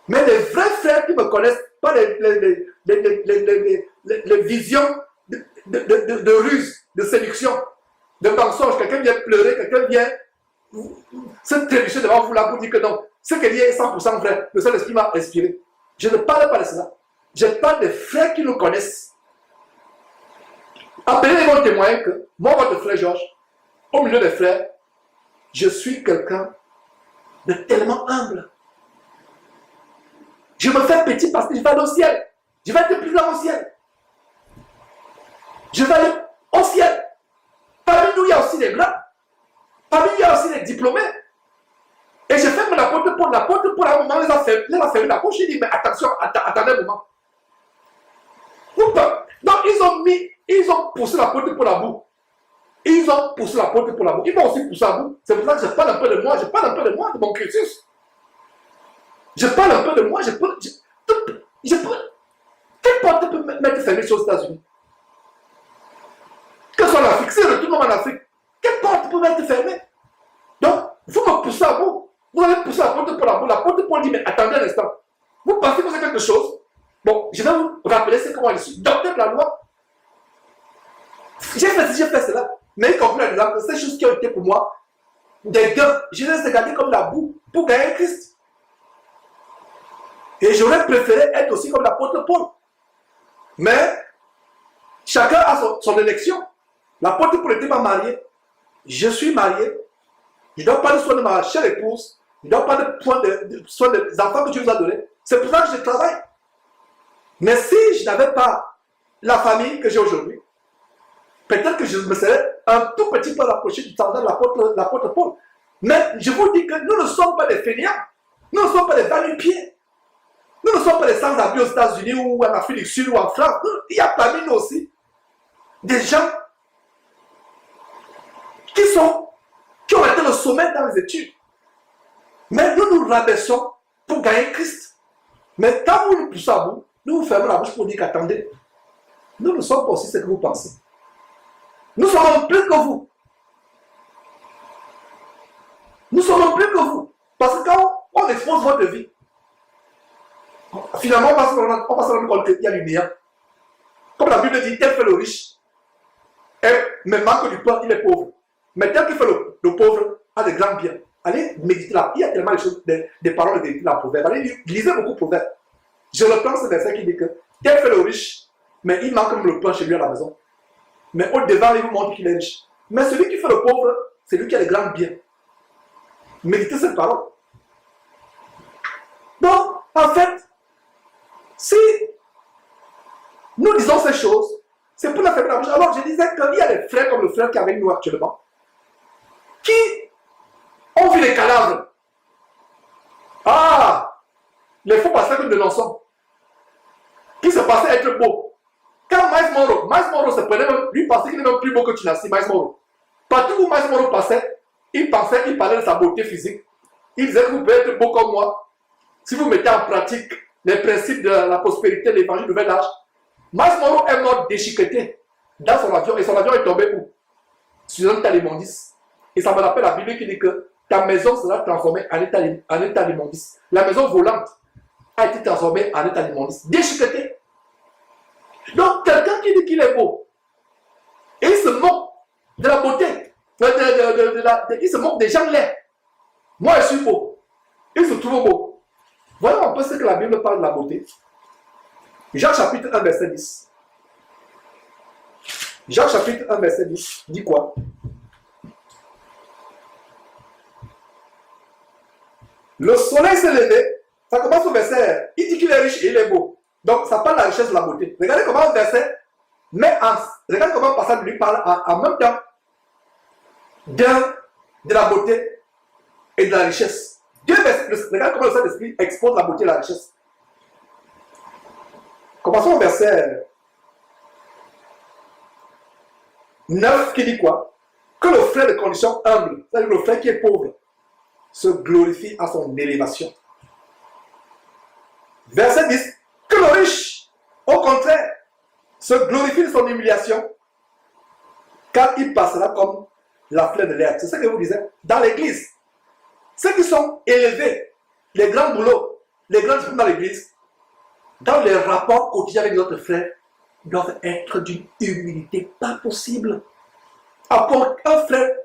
Mais les vrais frères qui me connaissent, pas les visions de ruse, de séduction, de mensonge. Quelqu'un vient pleurer, quelqu'un vient se trébucher devant vous là pour dire que non. Ce qu'elle dit est 100% vrai. Le Saint-Esprit m'a inspiré. Je ne parle pas de cela. Je parle des frères qui nous connaissent, Appelez vont témoigner que moi, votre frère Georges, au milieu des frères, je suis quelqu'un de tellement humble. Je me fais petit parce que je vais aller au ciel. Je vais être plus grand au ciel. Je vais aller au ciel. Parmi nous, il y a aussi des grands. Parmi nous, il y a aussi des diplômés. Et je fais mon apôtre Paul. L'apôtre Paul, à un moment, les a fermé la bouche. Il dit, mais attention, attendez un moment. Donc, ils ont poussé l'apôtre Paul à bout. Ils ont poussé l'apôtre Paul à bout. Ils m'ont aussi poussé à bout. C'est pour ça que je parle un peu de moi. Je parle un peu de moi, de mon cursus. Je parle un peu de moi. Quelle porte peut m'être fermée aux États-Unis? Que ce soit l'Afrique, si je retourne en Afrique, quelle porte peut m'être fermée? Donc, vous me poussez à bout. Vous allez pousser l'apôtre Paul à bout. L'apôtre Paul dit, mais attendez un instant. Vous pensez que c'est quelque chose? Bon, je vais vous rappeler c'est comment je suis. Docteur de la loi. J'ai fait ci, j'ai fait cela. Mais il comprend que ces choses qui ont été pour moi des gains, je les ai regardées comme la boue pour gagner Christ. Et j'aurais préféré être aussi comme l'apôtre Paul. Mais chacun a son élection. L'apôtre Paul n'était pas marié. Je suis marié. Je ne dois pas de soin de ma chère épouse. Je ne dois pas de soin des enfants que Dieu nous a donnés. C'est pour ça que je travaille. Mais si je n'avais pas la famille que j'ai aujourd'hui, peut-être que je me serais un tout petit peu rapproché du standard de l'apôtre Paul. Mais je vous dis que nous ne sommes pas des fainéants. Nous ne sommes pas des va-nu-pieds. Nous ne sommes pas des sans-abri aux États-Unis ou en Afrique du Sud ou en France. Il y a parmi nous aussi des gens qui ont été le sommet dans les études. Mais nous nous rabaissons pour gagner Christ. Mais quand vous nous poussez à bout, nous vous fermons la bouche pour dire qu'attendez, nous ne sommes pas aussi ce que vous pensez. Nous sommes plus que vous. Nous sommes plus que vous. Parce que quand on expose votre vie, finalement, on va se rendre compte qu'il y a du néant. Comme la Bible dit, tel fait le riche, mais manque du pain, il est pauvre. Mais tel qui fait le pauvre a de grands biens. Allez méditer là. Il y a tellement de choses, des paroles de vérité dans le proverbe. Allez lisez beaucoup de proverbes. Je reprends ce verset qui dit que tel fait le riche, mais il manque même le pain chez lui à la maison. Mais au-devant, il vous montre qu'il est riche. Mais celui qui fait le pauvre, c'est lui qui a les grands biens. Méditez cette parole. Donc, en fait, si nous disons ces choses, c'est pour la fermer la bouche. Alors, je disais qu'il y a des frères comme le frère qui est avec nous actuellement, qui ont vu les cadavres. Ah, les faux pasteurs que nous dénonçons, qui se passaient être beaux. Quand Miles Monroe se prenait même, lui pensait qu'il est même plus beau que Tunasi, Miles Monroe. Partout où Miles Monroe passait, il parlait de sa beauté physique. Il disait que vous pouvez être beau comme moi si vous mettez en pratique les principes de la prospérité de l'évangile du nouvel âge. Miles Monroe est mort déchiqueté dans son avion et son avion est tombé où? Sur un état d'immondice. Et ça me rappelle la Bible qui dit que ta maison sera transformée en état d'immondice. La maison volante a été transformée en état d'immondice. Déchiqueté. Donc, quelqu'un qui dit qu'il est beau, et il se moque de la beauté, il se moque des gens laids. Moi, je suis beau. Il se trouve beau. Voyons un peu ce que la Bible parle de la beauté. Jacques chapitre 1, verset 10. Jacques chapitre 1, verset 10 dit quoi? Le soleil s'est levé. Ça commence au verset. Il dit qu'il est riche et il est beau. Donc, ça parle de la richesse de la beauté. Regardez comment le verset regardez comment le passage lui parle en même temps de la beauté et de la richesse. Regardez comment le Saint-Esprit expose la beauté et la richesse. Commençons au verset 9 qui dit quoi? Que le frère de condition humble, c'est-à-dire le frère qui est pauvre, se glorifie à son élévation. Verset 10. Que le riche, au contraire, se glorifie de son humiliation, car il passera comme la fleur de l'herbe. C'est ce que vous disiez. Dans l'église, ceux qui sont élevés, les grands boulots, les grands diplômes dans l'église, dans les rapports quotidiens avec notre frère, doivent être d'une humilité pas possible. Un frère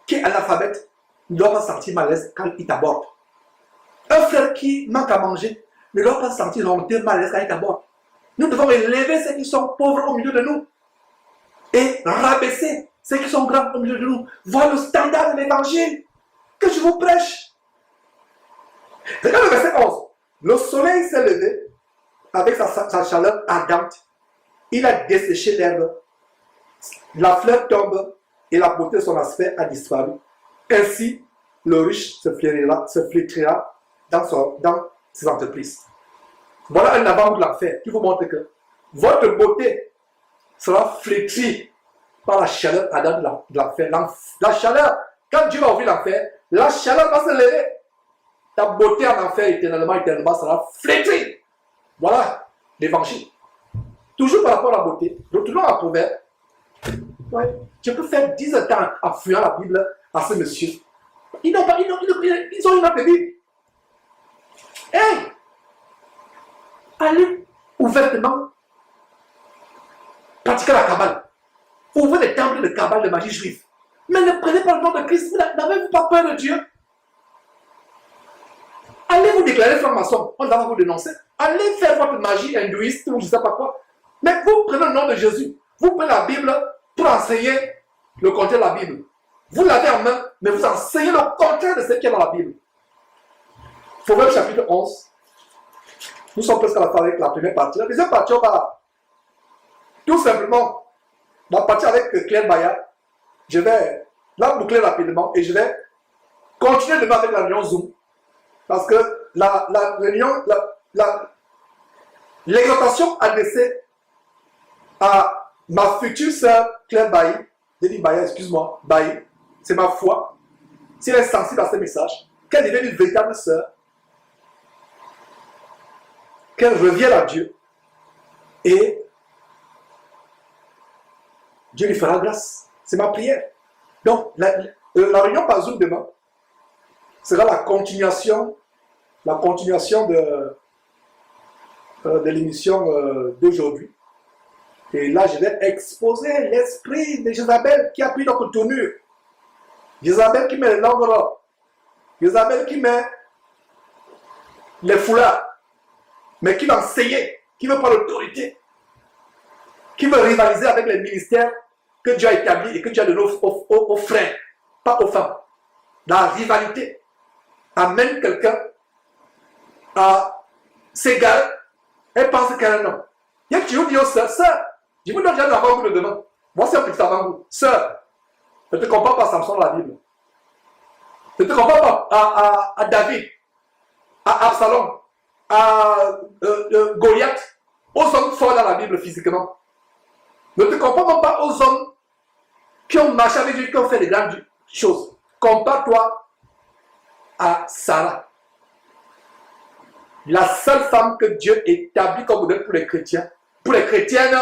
qui est analphabète ne doit pas se sentir mal à l'aise quand il t'aborde. Un frère qui manque à manger ne doit pas se sentir honteux, mal à l'aise quand il t'aborde. Nous devons élever ceux qui sont pauvres au milieu de nous. et rabaisser ceux qui sont grands au milieu de nous. Voilà le standard de l'évangile que je vous prêche. Regarde le verset 11. Le soleil s'est levé avec sa chaleur ardente. Il a desséché l'herbe. La fleur tombe et la beauté de son aspect a disparu. Ainsi, le riche se flétrira dans ses entreprises. Voilà un avant de l'enfer qui vous montre que votre beauté sera flétrie par la chaleur ardente de l'enfer. La chaleur, quand Dieu va ouvrir l'enfer, la chaleur va se lever. Ta beauté en enfer éternellement sera flétrie. Voilà l'évangile. Toujours par rapport à la beauté. Retournons à Proverbe. Ouais. Je peux faire 10 ans en fouillant la Bible à ce monsieur. Ils ont une autre Bible. Hey! Allez ouvertement pratiquer la Kabbale. Ouvrez des temples de Kabbale de magie juive. Mais ne prenez pas le nom de Christ. N'avez-vous pas peur de Dieu? Allez vous déclarer franc-maçon. On va vous dénoncer. Allez faire votre magie hindouiste ou je ne sais pas quoi. Mais vous prenez le nom de Jésus. Vous prenez la Bible pour enseigner le contraire de la Bible. Vous l'avez en main, mais vous enseignez le contraire de ce qui est dans la Bible. Proverbe chapitre 11. Nous sommes presque à la fin avec la première partie. La deuxième partie, on va tout simplement, on va partir avec Claire Bayard. Je vais la boucler rapidement et je vais continuer demain avec la réunion Zoom. Parce que la réunion, l'exhortation adressée à ma future sœur Claire Bailly, Denis Bailly, excuse-moi, Bailly, c'est ma foi. Si elle est sensible à ce message, qu'elle devienne une véritable sœur, qu'elle revienne à Dieu et Dieu lui fera grâce. C'est ma prière. Donc, la réunion par Zoom demain sera la continuation de l'émission d'aujourd'hui. Et là, je vais exposer l'esprit de Jézabel qui a pris notre tournure. Jézabel qui met les langues robes. Jézabel qui met les foulards. Mais qui va enseigner, qui veut prendre l'autorité, qui veut rivaliser avec les ministères que Dieu a établis et que Dieu a donné aux frères, pas aux femmes. La rivalité amène quelqu'un à s'égarer et pense qu'elle est un homme. Il y a que tu vous dis aux sœurs, sœur, je vous donne déjà l'avant-goût de demain. Voici un petit avant-goût. Sœur, ne te compare pas à Samson dans la Bible. Ne te compare pas à David, à Absalom, à Goliath, aux hommes forts dans la Bible physiquement. Ne te compare même pas aux hommes qui ont marché avec Dieu, qui ont fait de grandes choses. Compare-toi à Sarah. La seule femme que Dieu établit comme modèle pour les chrétiens, pour les chrétiennes,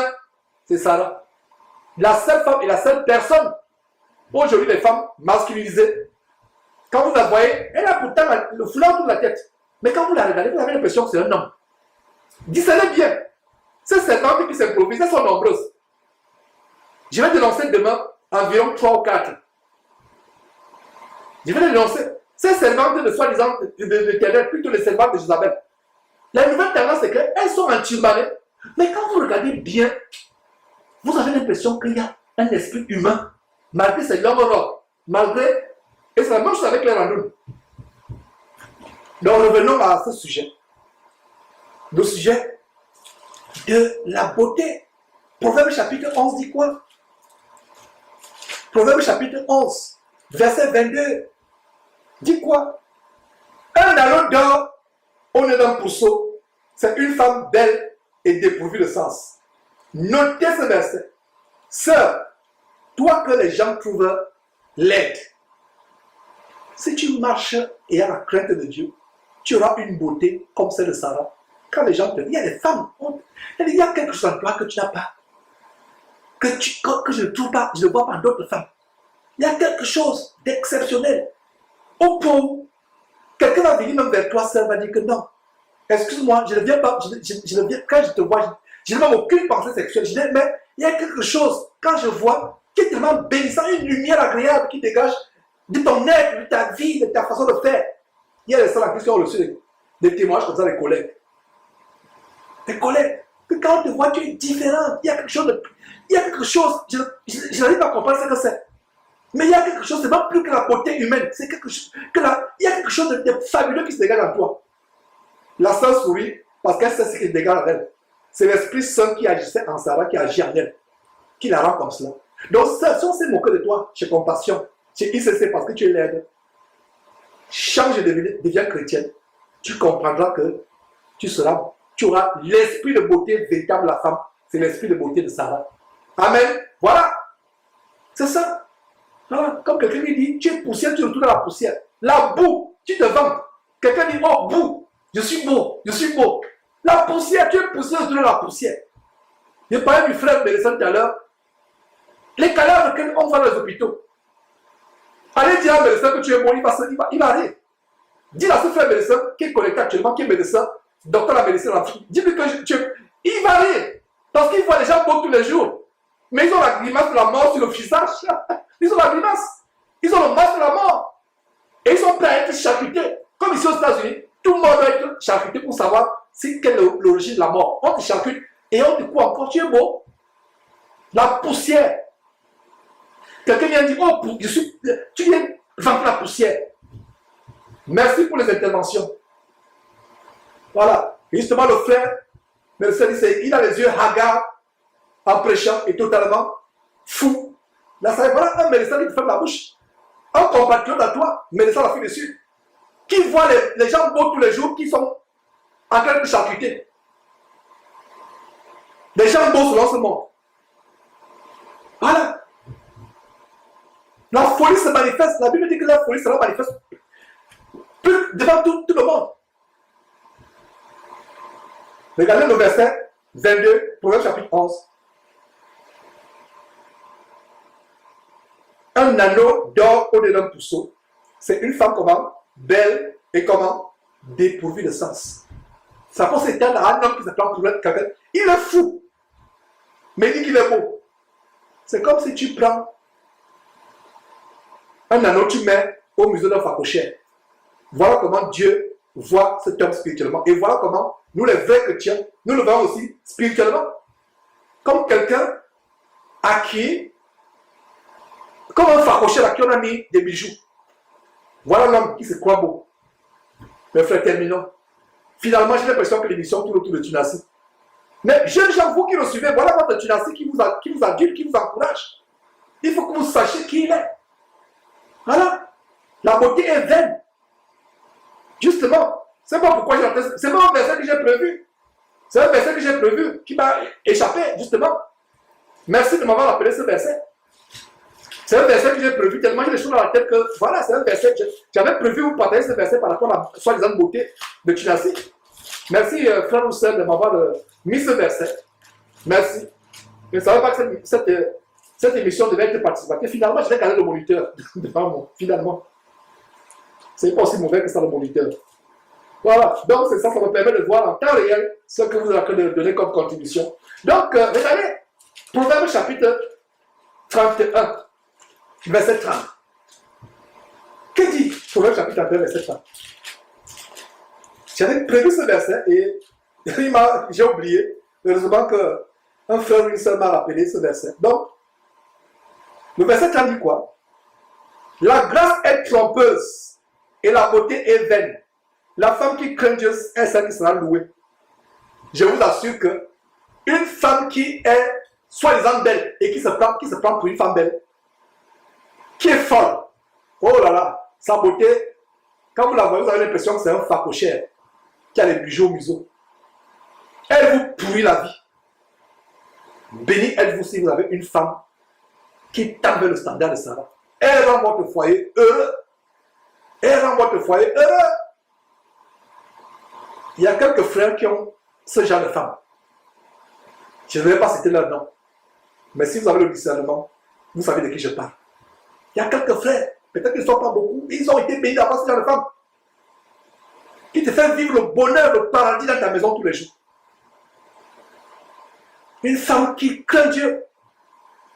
c'est Sarah. La seule femme et la seule personne. Aujourd'hui, les femmes masculinisées, quand vous la voyez, elle a pourtant le foulard autour de la tête. Mais quand vous la regardez, vous avez l'impression que c'est un homme. Discernez bien. Ces servantes qui s'improvisent, elles sont nombreuses. Je vais dénoncer demain environ 3 ou 4. Je vais les dénoncer. Ces servantes de soi-disant de l'Éternel, plutôt les servantes de Jézabel. La nouvelle tendance, c'est qu'elles sont en turbané. Mais quand vous regardez bien, vous avez l'impression qu'il y a un esprit humain, malgré ces longues robes, malgré. Et c'est la même chose avec les randonnées. Donc revenons à ce sujet. Le sujet de la beauté. Proverbe chapitre 11 dit quoi? Proverbe chapitre 11, verset 22. Dit quoi? Un anneau d'or au nez d'un pourceau, c'est une femme belle et dépourvue de sens. Notez ce verset. Sœur, toi que les gens trouvent laide, si tu marches et as la crainte de Dieu, tu auras une beauté comme celle de Sarah. Quand les gens te disent, il y a des femmes, il y a quelque chose en toi que tu n'as pas, que je ne trouve pas, je ne vois pas d'autres femmes. Il y a quelque chose d'exceptionnel. Au point où quelqu'un va venir même vers toi, sœur, va dire que non, excuse-moi, je ne viens pas, quand je te vois, je n'ai même aucune pensée sexuelle. Je dis, mais il y a quelque chose, quand je vois, qui est tellement bénissant, une lumière agréable qui dégage de ton être, de ta vie, de ta façon de faire. Il y a des sœurs en qui ont reçu des témoignages comme ça des collègues. Des collègues que quand on te voit, tu es différent. Il y a quelque chose, je n'arrive pas à comprendre ce que c'est. Mais il y a quelque chose, c'est pas plus que la beauté humaine. C'est quelque chose, il y a quelque chose de fabuleux qui se dégage en toi. La sœur sourit parce qu'elle sait ce qui se dégage en elle. C'est l'Esprit Saint qui agissait en Sarah, qui agit en elle, qui la rend comme cela. Donc, si on s'est moqué de toi, chez Compassion, chez ICC, parce que tu es laide, change et deviens chrétienne, tu comprendras que tu auras l'esprit de beauté véritable de la femme. C'est l'esprit de beauté de Sarah. Amen. Voilà. C'est ça. Voilà. Comme quelqu'un lui dit, tu es poussière, tu retournes dans la poussière. La boue, tu te vends. Quelqu'un dit, oh, boue, je suis beau, je suis beau. La poussière, tu es poussière, tu retournes dans la poussière. Je parlais du frère Mélissa tout à l'heure. Les cadavres qu'on va dans les hôpitaux. Allez dire à Mélissa que tu es bon, il va aller. Dis à ce frère Mélissa qui est connecté actuellement, qui est médecin, docteur la médecine en Afrique. Dis-lui que il va aller. Parce qu'il voit les gens beaux tous les jours. Mais ils ont la grimace de la mort sur le visage. Ils ont la grimace. Ils ont le masque de la mort. Et ils sont prêts à être charcutés. Comme ici aux États-Unis, tout le monde doit être charcuté pour savoir quelle est l'origine de la mort. On te charcute et on te croit encore, tu es beau. La poussière. Quelqu'un vient dire, oh, tu viens vanter la poussière. Merci pour les interventions. Voilà. Et justement, le frère, il a les yeux hagards en prêchant et totalement fou. Là, ça, voilà un médecin qui te ferme la bouche. Un compatriote à toi, médecin la fille dessus, qui voit les gens beaux tous les jours qui sont en train de charcuter. Les gens beaux selon ce monde. Voilà. La folie se manifeste. La Bible dit que la folie se manifeste devant tout le monde. Regardez le verset 22, Proverbe chapitre 11. Un anneau d'or au-delà d'un puceau. C'est une femme comment? Belle et comment? Dépourvue de sens. Ça peut s'éteindre à un homme qui s'appelle pour être quelqu'un. Il est fou. Mais il dit qu'il est beau. C'est comme si tu prends un anneau, tu mets au musée d'un phacochère. Voilà comment Dieu voit cet homme spirituellement. Et voilà comment nous, les vrais chrétiens, nous le voyons aussi spirituellement. Comme quelqu'un à qui, comme un phacochère à qui on a mis des bijoux. Voilà l'homme qui se croit beau. Mes frères, terminons. Finalement, j'ai l'impression que l'émission tourne autour de Tunasi. Mais jeunes gens, vous qui le suivez, voilà votre Tunasi qui vous adulte, qui vous encourage. Il faut que vous sachiez qui il est. Voilà. La beauté est vaine. Justement, c'est pas pourquoi j'ai entendu. C'est pas un verset que j'ai prévu. C'est un verset que j'ai prévu qui m'a échappé, justement. Merci de m'avoir rappelé ce verset. C'est un verset que j'ai prévu tellement j'ai des choses dans la tête que voilà, c'est un verset. J'avais prévu vous partager ce verset par rapport à la soi-disant beauté de Tunasi. Merci, frère ou sœur, de m'avoir mis ce verset. Merci. Je ne savais pas que cette émission devait être participative. Finalement, je vais garder le moniteur devant moi. Finalement. C'est pas aussi mauvais que ça, le moniteur. Voilà. Donc, c'est ça, ça me permet de voir en temps réel ce que vous avez donné comme contribution. Donc, regardez. Proverbe chapitre 31, verset 30. Que dit Proverbe chapitre 31, verset 30? J'avais prévu ce verset et j'ai oublié. Heureusement qu'un frère ou une sœur m'a rappelé ce verset. Donc, le verset 30 dit quoi? La grâce est trompeuse et la beauté est vaine. La femme qui craint Dieu est celle qui sera louée. Je vous assure que une femme qui est soi-disant belle et qui se prend pour une femme belle, qui est folle, oh là là, sa beauté, quand vous la voyez, vous avez l'impression que c'est un phacochère qui a les bijoux au museau. Elle vous pourrit la vie. Béni êtes-vous si vous avez une femme qui tape le standard de Sarah. Elle rend votre foyer heureux. Elle rend votre foyer heureux. Il y a quelques frères qui ont ce genre de femme. Je ne vais pas citer leur nom. Mais si vous avez le discernement, vous savez de qui je parle. Il y a quelques frères, peut-être qu'ils ne sont pas beaucoup, ils ont été bénis d'avoir ce genre de femme. Qui te fait vivre le bonheur, le paradis dans ta maison tous les jours. Une femme qui craint Dieu.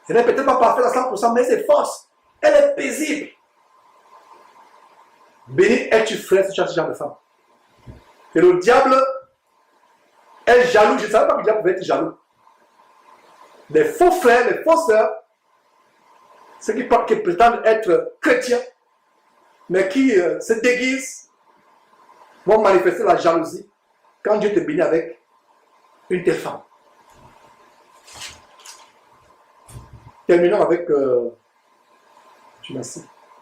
Elle n'est peut-être pas parfaite à 100%, mais c'est force. Elle est paisible. Béni es-tu, frère, si tu as ce genre de femme. Et le diable est jaloux. Je ne savais pas que le diable pouvait être jaloux. Les faux frères, les fausses sœurs, ceux qui prétendent être chrétiens, mais qui se déguisent, vont manifester la jalousie quand Dieu te bénit avec une telle femme. Terminons avec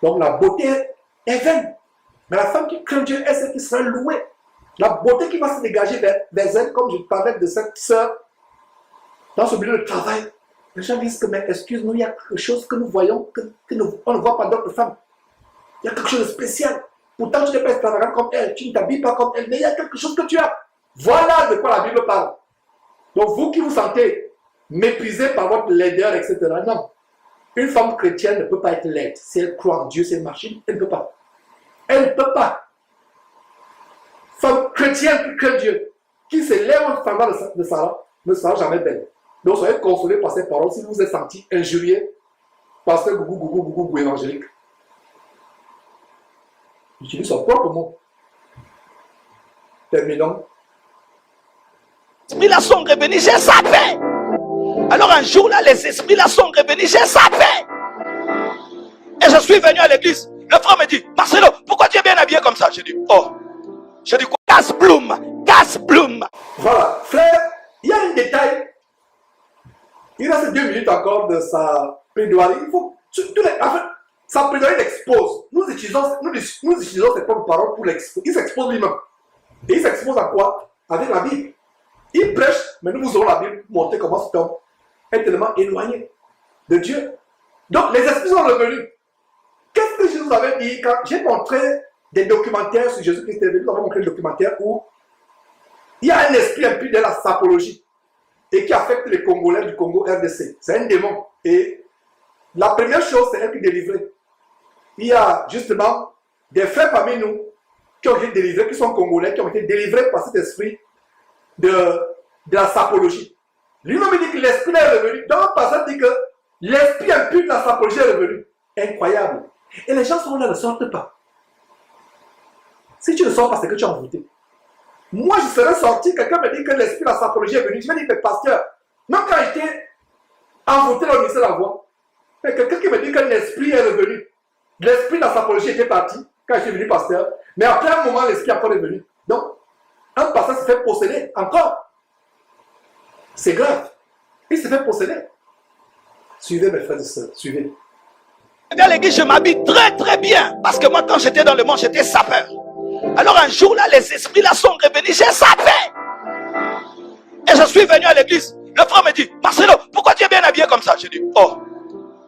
donc la beauté est vaine. Mais la femme qui craint Dieu est celle qui sera louée. La beauté qui va se dégager vers elle, comme je parlais de cette sœur, dans ce milieu de travail. Les gens disent que, mais excuse-nous, il y a quelque chose que nous voyons, on ne voit pas d'autres femmes. Il y a quelque chose de spécial. Pourtant, tu n'es pas extravagant comme elle, tu ne t'habilles pas comme elle, mais il y a quelque chose que tu as. Voilà de quoi la Bible parle. Donc, vous qui vous sentez méprisé par votre laideur, etc., non. Une femme chrétienne ne peut pas être laide. Si elle croit en Dieu, c'est une machine, elle ne peut pas. Elle ne peut pas. Femme chrétienne qui craint Dieu, qui s'élève en faveur de Sarah, ne sera jamais belle. Donc soyez consolés par ces paroles si vous vous êtes senti injurié par ce gougou évangélique. J'utilise son propre mot. Terminons. Les esprits là sont revenus, j'ai zappé. Alors un jour là, les esprits là sont revenus, j'ai zappé. Et je suis venu à l'église. Le frère me dit, Marcelo, pourquoi tu es bien habillé comme ça? J'ai dit, oh. J'ai dit quoi? Casse-bloom, casse-bloom. Voilà, frère, il y a un détail. Il reste 2 minutes encore de sa plaidoirie. Il faut, en fait, sa plaidoirie l'expose. Nous utilisons ses propres paroles pour l'exposer. Il s'expose lui-même. Et il s'expose à quoi? Avec la Bible. Il prêche, mais nous vous aurons la Bible pour montrer comment cet homme est tellement éloigné de Dieu. Donc les esprits sont revenus. Qu'est-ce que je vous avais dit quand j'ai montré des documentaires sur Jésus-Christ? Nous avons montré des documentaires où il y a un esprit impur de la sapologie et qui affecte les Congolais du Congo RDC. C'est un démon. Et la première chose, c'est elle qui est délivrée. Il y a justement des frères parmi nous qui ont été délivrés, qui sont Congolais, qui ont été délivrés par cet esprit de la sapologie. Lui-même dit que l'esprit est revenu. Dans le passage, il dit que l'esprit impur de la sapologie est revenu. Incroyable. Et les gens sont là, ne sortent pas. Si tu ne sors pas, c'est que tu as envoûté. Moi, je serais sorti, quelqu'un me dit que l'esprit de la sapologie est venu. Je me dis, mais pasteur, même quand j'étais envoûté dans le ministère de la voix, il y a quelqu'un qui me dit que l'esprit est revenu. L'esprit de la sapologie était parti quand je suis venu pasteur. Mais après un moment, l'esprit encore est venu. Donc, un pasteur se fait posséder encore. C'est grave. Il se fait posséder. Suivez mes frères et sœurs, suivez. Dans l'église, je m'habille très très bien. Parce que moi, quand j'étais dans le monde, j'étais sapeur. Alors un jour là, les esprits là sont revenus, j'ai zappé. Et je suis venu à l'église. Le frère me dit, Marcelo, pourquoi tu es bien habillé comme ça? J'ai dit, oh.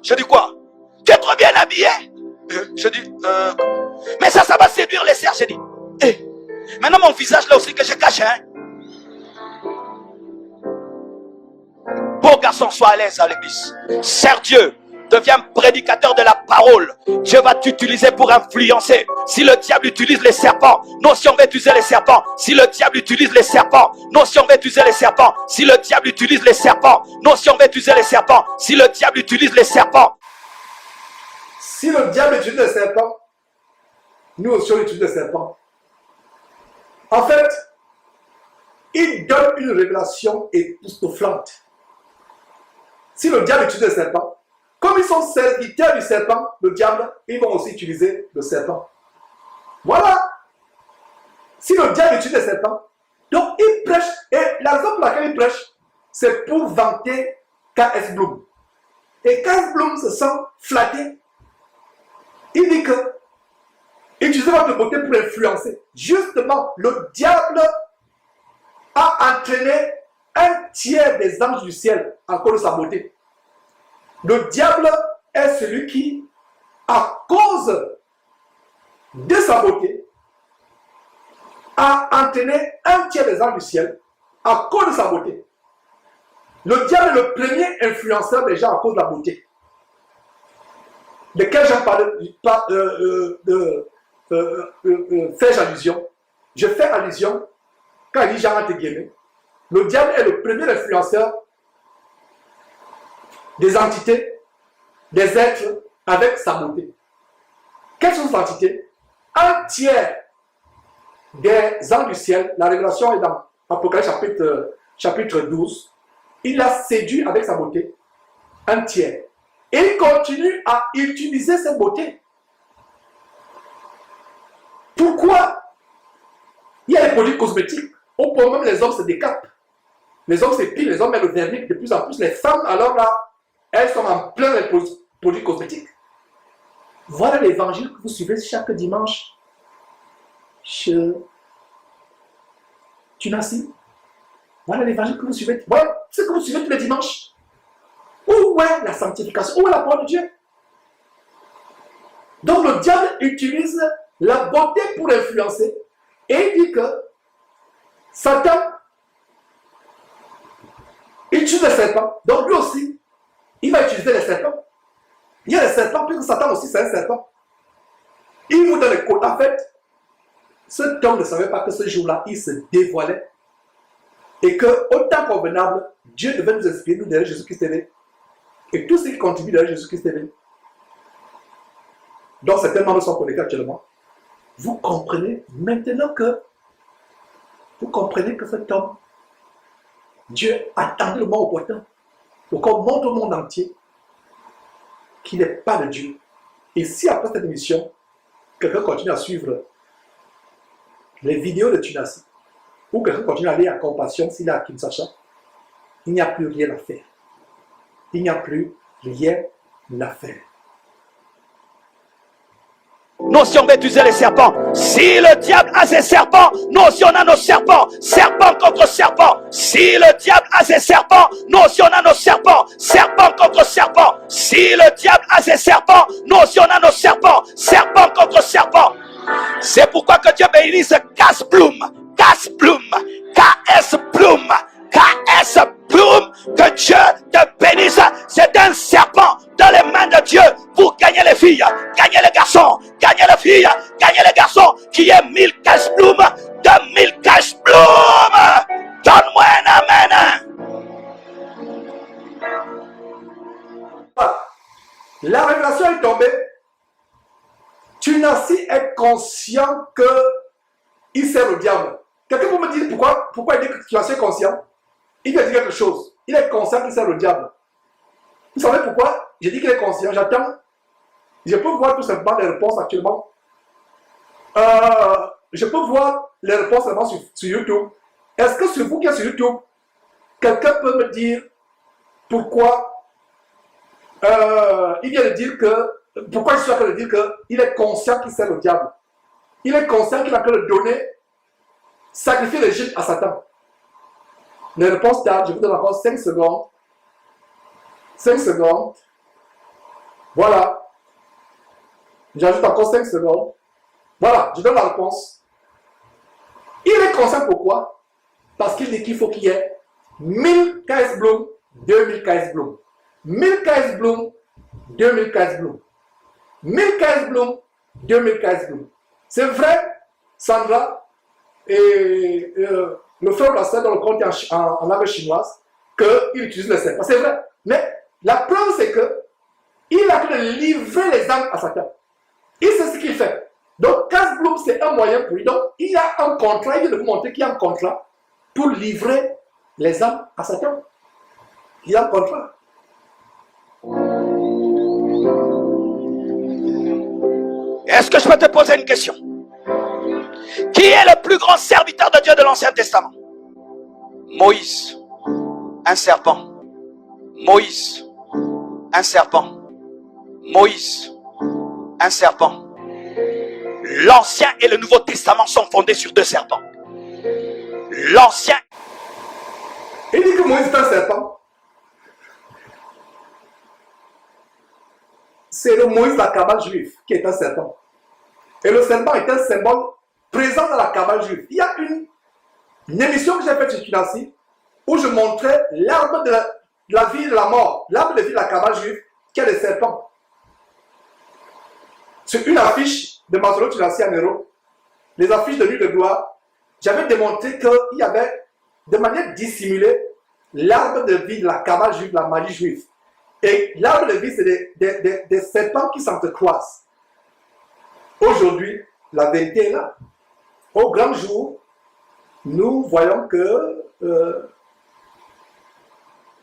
J'ai dit quoi? Tu es trop bien habillé? J'ai dit, mais ça va séduire les serfs. J'ai dit, maintenant mon visage là aussi que je cache, hein. Beau garçon, sois à l'aise à l'église. Sers Dieu. Deviens prédicateur de la parole. Dieu va t'utiliser pour influencer. Si le diable utilise les serpents, nous si on va utiliser les serpents. Si le diable utilise les serpents, nous si on va utiliser les serpents. Si le diable utilise les serpents, nous si on va utiliser les serpents. Si le diable utilise les serpents. Si le diable utilise les serpents, nous aussi on utilise les serpents. En fait, il donne une révélation époustouflante. Si le diable utilise les serpents, comme ils sont serviteurs du serpent, le diable, ils vont aussi utiliser le serpent. Voilà. Si le diable utilise le serpent, donc il prêche, et la raison pour laquelle il prêche, c'est pour vanter K.S. Bloom. Et K.S. Bloom se sent flatté. Il dit que utilisez votre beauté pour influencer. Justement, le diable a entraîné un tiers des anges du ciel à cause de sa beauté. Le diable est celui qui, à cause de sa beauté, a entraîné un tiers des anges du ciel à cause de sa beauté. Le diable est le premier influenceur des gens à cause de la beauté. De quel genre fais-je allusion? Je fais allusion, quand il dit Jean entre guillemets, le diable est le premier influenceur des entités, des êtres avec sa beauté. Quelles sont ces entités? Un tiers des anges du ciel, la révélation est dans Apocalypse chapitre 12, il a séduit avec sa beauté un tiers. Et il continue à utiliser cette beauté. Pourquoi? Il y a les produits cosmétiques. Au point même les hommes se décapent. Les hommes s'épilent, les hommes mettent le vernis de plus en plus. Les femmes, alors là, elles sont en plein les produits cosmétiques. Voilà l'évangile que vous suivez chaque dimanche chez Tunasi. Voilà l'évangile que vous suivez. Voilà ce que vous suivez tous les dimanches. Où est la sanctification? Où est la parole de Dieu? Donc le diable utilise la beauté pour influencer. Et il dit que Satan utilise les serpents. Donc lui aussi, il va utiliser les serpents. Il y a les serpents, puisque Satan aussi c'est un serpent. Il vous donne les codes. En fait, cet homme ne savait pas que ce jour-là, il se dévoilait. Et que, au temps convenable, Dieu devait nous inspirer, nous derrière Jésus-Christ TV. Et tout ce qui contribue derrière Jésus-Christ TV. Donc, certains membres sont connectés actuellement. Vous comprenez maintenant que cet homme, Dieu attendait le moment opportun pour qu'on montre au monde entier qu'il n'est pas de Dieu. Et si après cette émission, quelqu'un continue à suivre les vidéos de Tunasi, ou quelqu'un continue à aller à Compassion, s'il est à Kinshasa, il n'y a plus rien à faire. Il n'y a plus rien à faire. Nous aussi on va utiliser les serpents. Si le diable a ses serpents, nous aussi on a nos serpents. Serpent contre serpent. Si le diable a ses serpents, nous aussi on a nos serpents. Serpent contre serpent. Si le diable a ses serpents, nous aussi on a nos serpents. Serpent contre serpent. C'est pourquoi que Dieu bénisse Casse-Bloom. Casse-Bloom. K-S-Bloom. K-S-Bloom. Que Dieu te bénisse. C'est un serpent dans les mains de Dieu pour gagner les filles, gagner les garçons, gagner les filles, gagner les garçons, qui est 1000 Casse-Bloom, 2000 Casse-Bloom. Donne-moi un amen. La révélation est tombée. Tunasi est conscient qu'il sert le diable. Quelqu'un peut me dire pourquoi il dit que Tunasi est conscient? Il vient dire quelque chose. Il est conscient qu'il sert le diable. Vous savez pourquoi j'ai dit qu'il est conscient? J'attends. Je peux voir tout simplement les réponses actuellement. Je peux voir les réponses seulement sur YouTube. Est-ce que sur vous qui êtes sur YouTube, quelqu'un peut me dire pourquoi il vient de dire que pourquoi je suis en train de dire qu'il est conscient qu'il sert le diable? Il est conscient qu'il a que le donner, sacrifier l'Égypte à Satan. Les réponses tardent, je vous donne encore 5 secondes. 5 secondes. Voilà. J'ajoute encore 5 secondes. Voilà, je donne la réponse. Il est conscient pourquoi? Parce qu'il dit qu'il faut qu'il y ait 1000 Casse-Bloom, 2000 Casse-Bloom. 1000 Casse-Bloom, 2000 Casse-Bloom. 1000 Casse-Bloom, 2000 Casse-Bloom. C'est vrai, Sandra et le frère Lasser dans le compte en langue chinoise, qu'il utilise le serpent. C'est vrai. Mais la preuve, c'est que il a que de livrer les âmes à Satan. Il sait ce qu'il fait. Donc, Casse-Bloom, c'est un moyen pour lui. Donc, il y a un contrat, il vient de vous montrer qu'il y a un contrat pour livrer les âmes à Satan. Il y a un contrat. Est-ce que je peux te poser une question? Qui est le plus grand serviteur de Dieu de l'Ancien Testament? Moïse, un serpent. Moïse, un serpent. Moïse, un serpent. L'Ancien et le Nouveau Testament sont fondés sur 2 serpents. L'Ancien. Il dit que Moïse est un serpent. C'est le Moïse de la Kabbale juive qui est un serpent. Et le serpent est un symbole présent dans la Kabbale juive. Il y a une émission que j'ai faite sur Tunasi où je montrais l'arbre de la vie et de la mort, l'arbre de vie de la Kabbale juive qui a des serpents. Sur une affiche de Masolo Tunasi à Nero, les affiches de nuit de gloire, j'avais démontré qu'il y avait de manière dissimulée l'arbre de vie de la Kabbale juive, de la magie juive. Et l'arbre de vie, c'est des serpents qui s'entrecroisent. Aujourd'hui, la vérité est là. Au grand jour, nous voyons que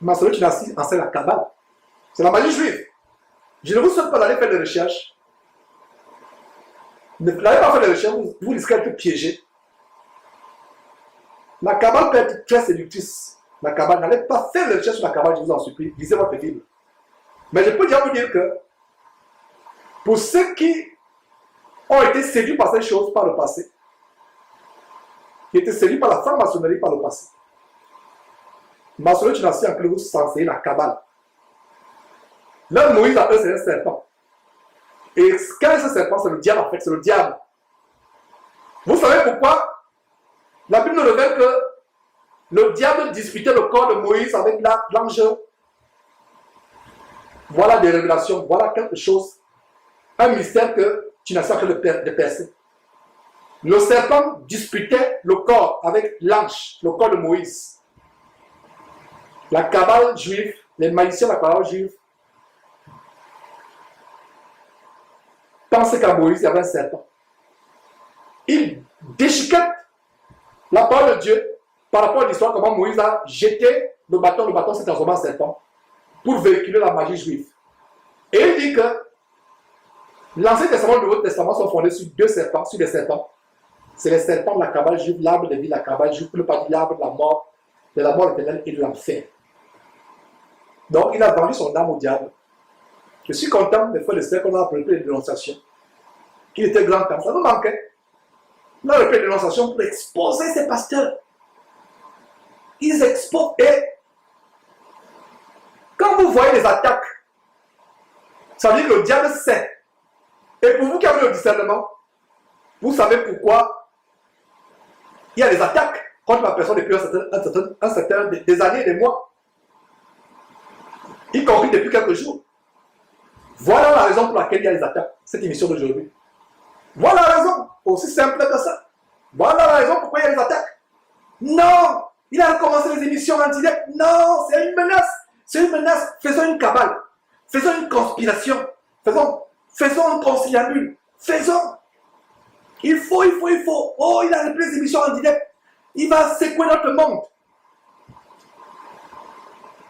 Masaru Chinasi enseigne la Kabbale. C'est la magie juive. Je ne vous souhaite pas d'aller faire des recherches. Ne n'allez pas faire des recherches, vous risquez d'être piégé. La Kabbale peut être très séductrice. La Kabbale, n'allez pas faire des recherches sur la Kabbale, je vous en supplie. Lisez votre Bible. Mais je peux déjà vous dire que pour ceux qui ont été séduits par ces choses par le passé, qui étaient séduits par la franc-maçonnerie par le passé, Masaru Chinasi en vous s'enseigner la Kabbale. Là, Moïse a c'est un serpent. Et quand ce serpent, c'est le diable en fait, c'est le diable. Vous savez pourquoi? La Bible nous révèle que le diable disputait le corps de Moïse avec l'ange. Voilà des révélations, voilà quelque chose, un mystère que tu n'as pas de percer. Le serpent disputait le corps avec l'ange, le corps de Moïse. La Kabbale juive, les magiciens de la Kabbale juive, pensaient qu'à Moïse, il y avait un serpent. Ils déchiquettent la parole de Dieu par rapport à l'histoire, comment Moïse a jeté le bâton s'est transformé en serpent pour véhiculer la magie juive. Et il dit que l'Ancien Testament et le Nouveau Testament sont fondés sur deux serpents, sur des serpents. C'est les serpents de la Kabbale juive, l'arbre de vie de la Kabbale juive, pour ne pas dire l'arbre de la mort éternelle et de l'enfer. Donc il a vendu son âme au diable. Je suis content des fois de ce qu'on a appelé les dénonciations. Qu'il était grand temps, ça nous manquait. On a appelé les dénonciations pour exposer ces pasteurs. Ils exposent. Et quand vous voyez les attaques, ça veut dire que le diable sait. Et pour vous qui avez le discernement, vous savez pourquoi il y a des attaques contre la personne depuis des années et des mois, y compris depuis quelques jours. Voilà la raison pour laquelle il y a des attaques, cette émission d'aujourd'hui. Voilà la raison, aussi simple que ça. Voilà la raison pourquoi il y a des attaques. Non, il a recommencé les émissions en direct. Non, c'est une menace. C'est une menace. Faisons une cabale. Faisons une conspiration. Faisons un conciliabule. Faisons. Il faut. Oh, il a repris les émissions en direct. Il va secouer notre monde.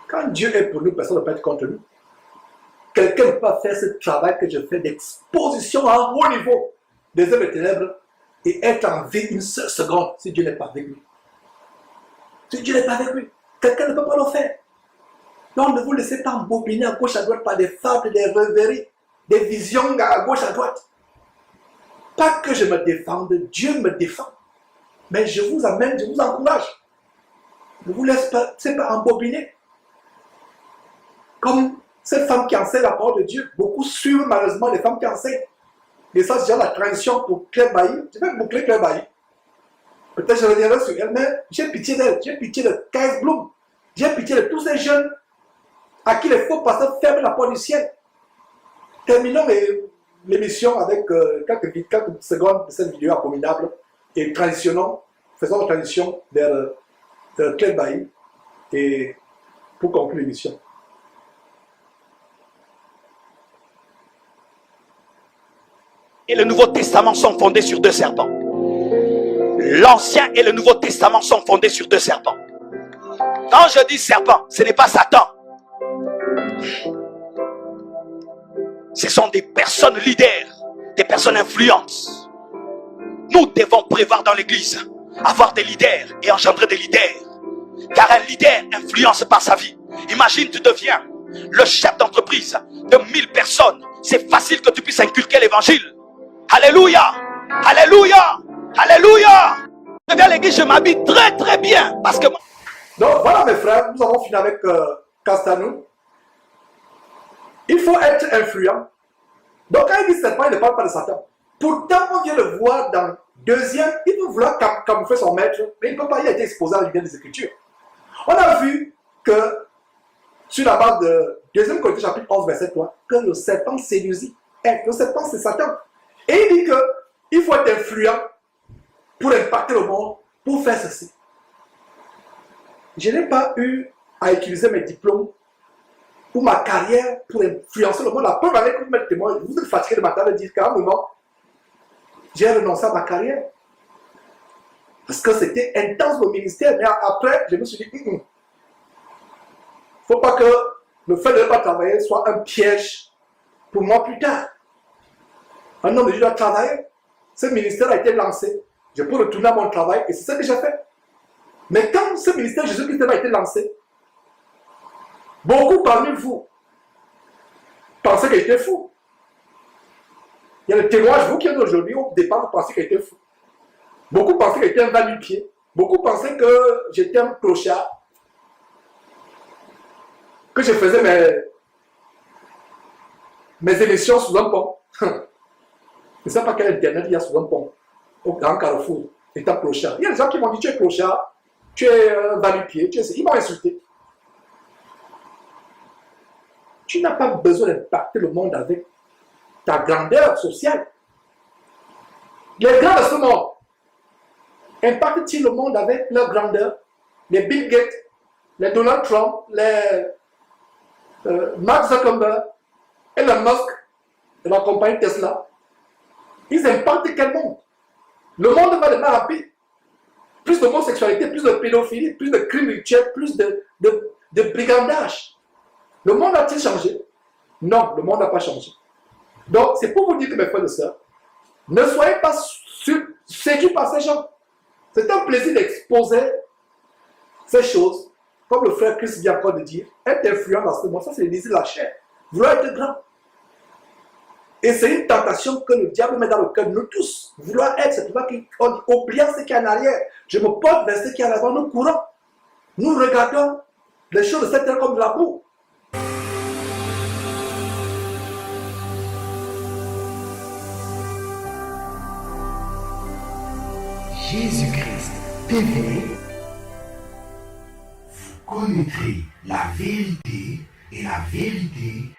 Quand Dieu est pour nous, personne ne peut être contre nous. Quelqu'un ne peut pas faire ce travail que je fais d'exposition à un haut niveau des œuvres des ténèbres et être en vie une seule seconde si Dieu n'est pas avec lui. Si Dieu n'est pas avec lui, quelqu'un ne peut pas le faire. Donc ne vous laissez pas embobiner à gauche à droite par des fables, des rêveries, des visions à gauche à droite. Pas que je me défende, Dieu me défend. Mais je vous amène, je vous encourage. Ne vous laissez pas embobiner. Comme cette femme qui enseigne la parole de Dieu, beaucoup suivent malheureusement les femmes qui enseignent. Et ça, c'est déjà la transition pour Claire Bailly. Je vais boucler Claire Bailly. Peut-être je reviendrai sur elle, mais j'ai pitié d'elle. J'ai pitié de Kais Bloom. J'ai pitié de tous ces jeunes à qui les faux pasteurs ferment la porte du ciel. Terminons l'émission avec quelques secondes de cette vidéo abominable et faisons la transition vers Claire Bailly et pour conclure l'émission. Et le Nouveau Testament sont fondés sur deux serpents. L'Ancien et le Nouveau Testament sont fondés sur deux serpents. Quand je dis serpent, ce n'est pas Satan. Ce sont des personnes leaders, des personnes influentes. Nous devons prévoir dans l'église, avoir des leaders et engendrer des leaders. Car un leader influence par sa vie. Imagine, tu deviens le chef d'entreprise de 1000 personnes. C'est facile que tu puisses inculquer l'évangile. Alléluia! Alléluia! Alléluia! Je viens à l'église, je m'habille très très bien. Parce que... Donc voilà mes frères, nous avons fini avec Castanou. Il faut être influent. Donc quand il dit serpent, il ne parle pas de Satan. Pourtant, on vient le voir dans deuxième, il peut vouloir camoufler son maître, mais il ne peut pas, il a été exposé à la lumière des Écritures. On a vu que, sur la base de 2 Corinthiens chapitre 11, verset 3, que le serpent séduisit. Le serpent, c'est Satan. Et il dit qu'il faut être influent pour impacter le monde, pour faire ceci. Je n'ai pas eu à utiliser mes diplômes ou ma carrière pour influencer le monde. La preuve avec vous mettez témoin, vous êtes fatigué de matin de dire qu'à un moment, j'ai renoncé à ma carrière. Parce que c'était intense le ministère. Mais après, je me suis dit, il ne faut pas que le fait de ne pas travailler soit un piège pour moi plus tard. Un homme de Dieu doit travailler. Ce ministère a été lancé. Je peux retourner à mon travail et c'est ce que j'ai fait. Mais quand ce ministère Jésus-Christ a été lancé, beaucoup parmi vous pensaient qu'il était fou. Il y a le témoignage, vous qui êtes aujourd'hui, au départ, vous pensez qu'il était fou. Beaucoup pensaient qu'il était un va-nu-pied. Beaucoup pensaient que j'étais un clochard. Que je faisais mes émissions sous un pont. Je ne sais pas quel internet il y a sous un pont. Au Grand Carrefour. Étant clochard. Il y a des gens qui m'ont dit, tu es clochard, tu es va-nu-pied, ils m'ont insulté. Tu n'as pas besoin d'impacter le monde avec ta grandeur sociale. Les grands de ce monde impactent-ils le monde avec leur grandeur? Les Bill Gates, les Donald Trump, les Mark Zuckerberg, Elon Musk de la compagnie Tesla, ils impactent quel monde? Le monde va devenir rapide. Plus d'homosexualité, plus de pédophilie, plus de crimes rituels, plus de brigandage. Le monde a-t-il changé? Non, le monde n'a pas changé. Donc, c'est pour vous dire que mes frères et sœurs, ne soyez pas séduits par ces gens. C'est un plaisir d'exposer ces choses, comme le frère Christ vient encore de dire, être influent dans ce monde, ça c'est le désir de la chair. Vouloir être grand. Et c'est une tentation que le diable met dans le cœur de nous tous. Vouloir être, c'est pourquoi on dit, oubliant ce qui est en arrière, je me porte vers ce qui est en avant, nous courons. Nous regardons les choses de cette terre comme de la boue. Jésus-Christ TV, vous connaîtrez la vérité et la vérité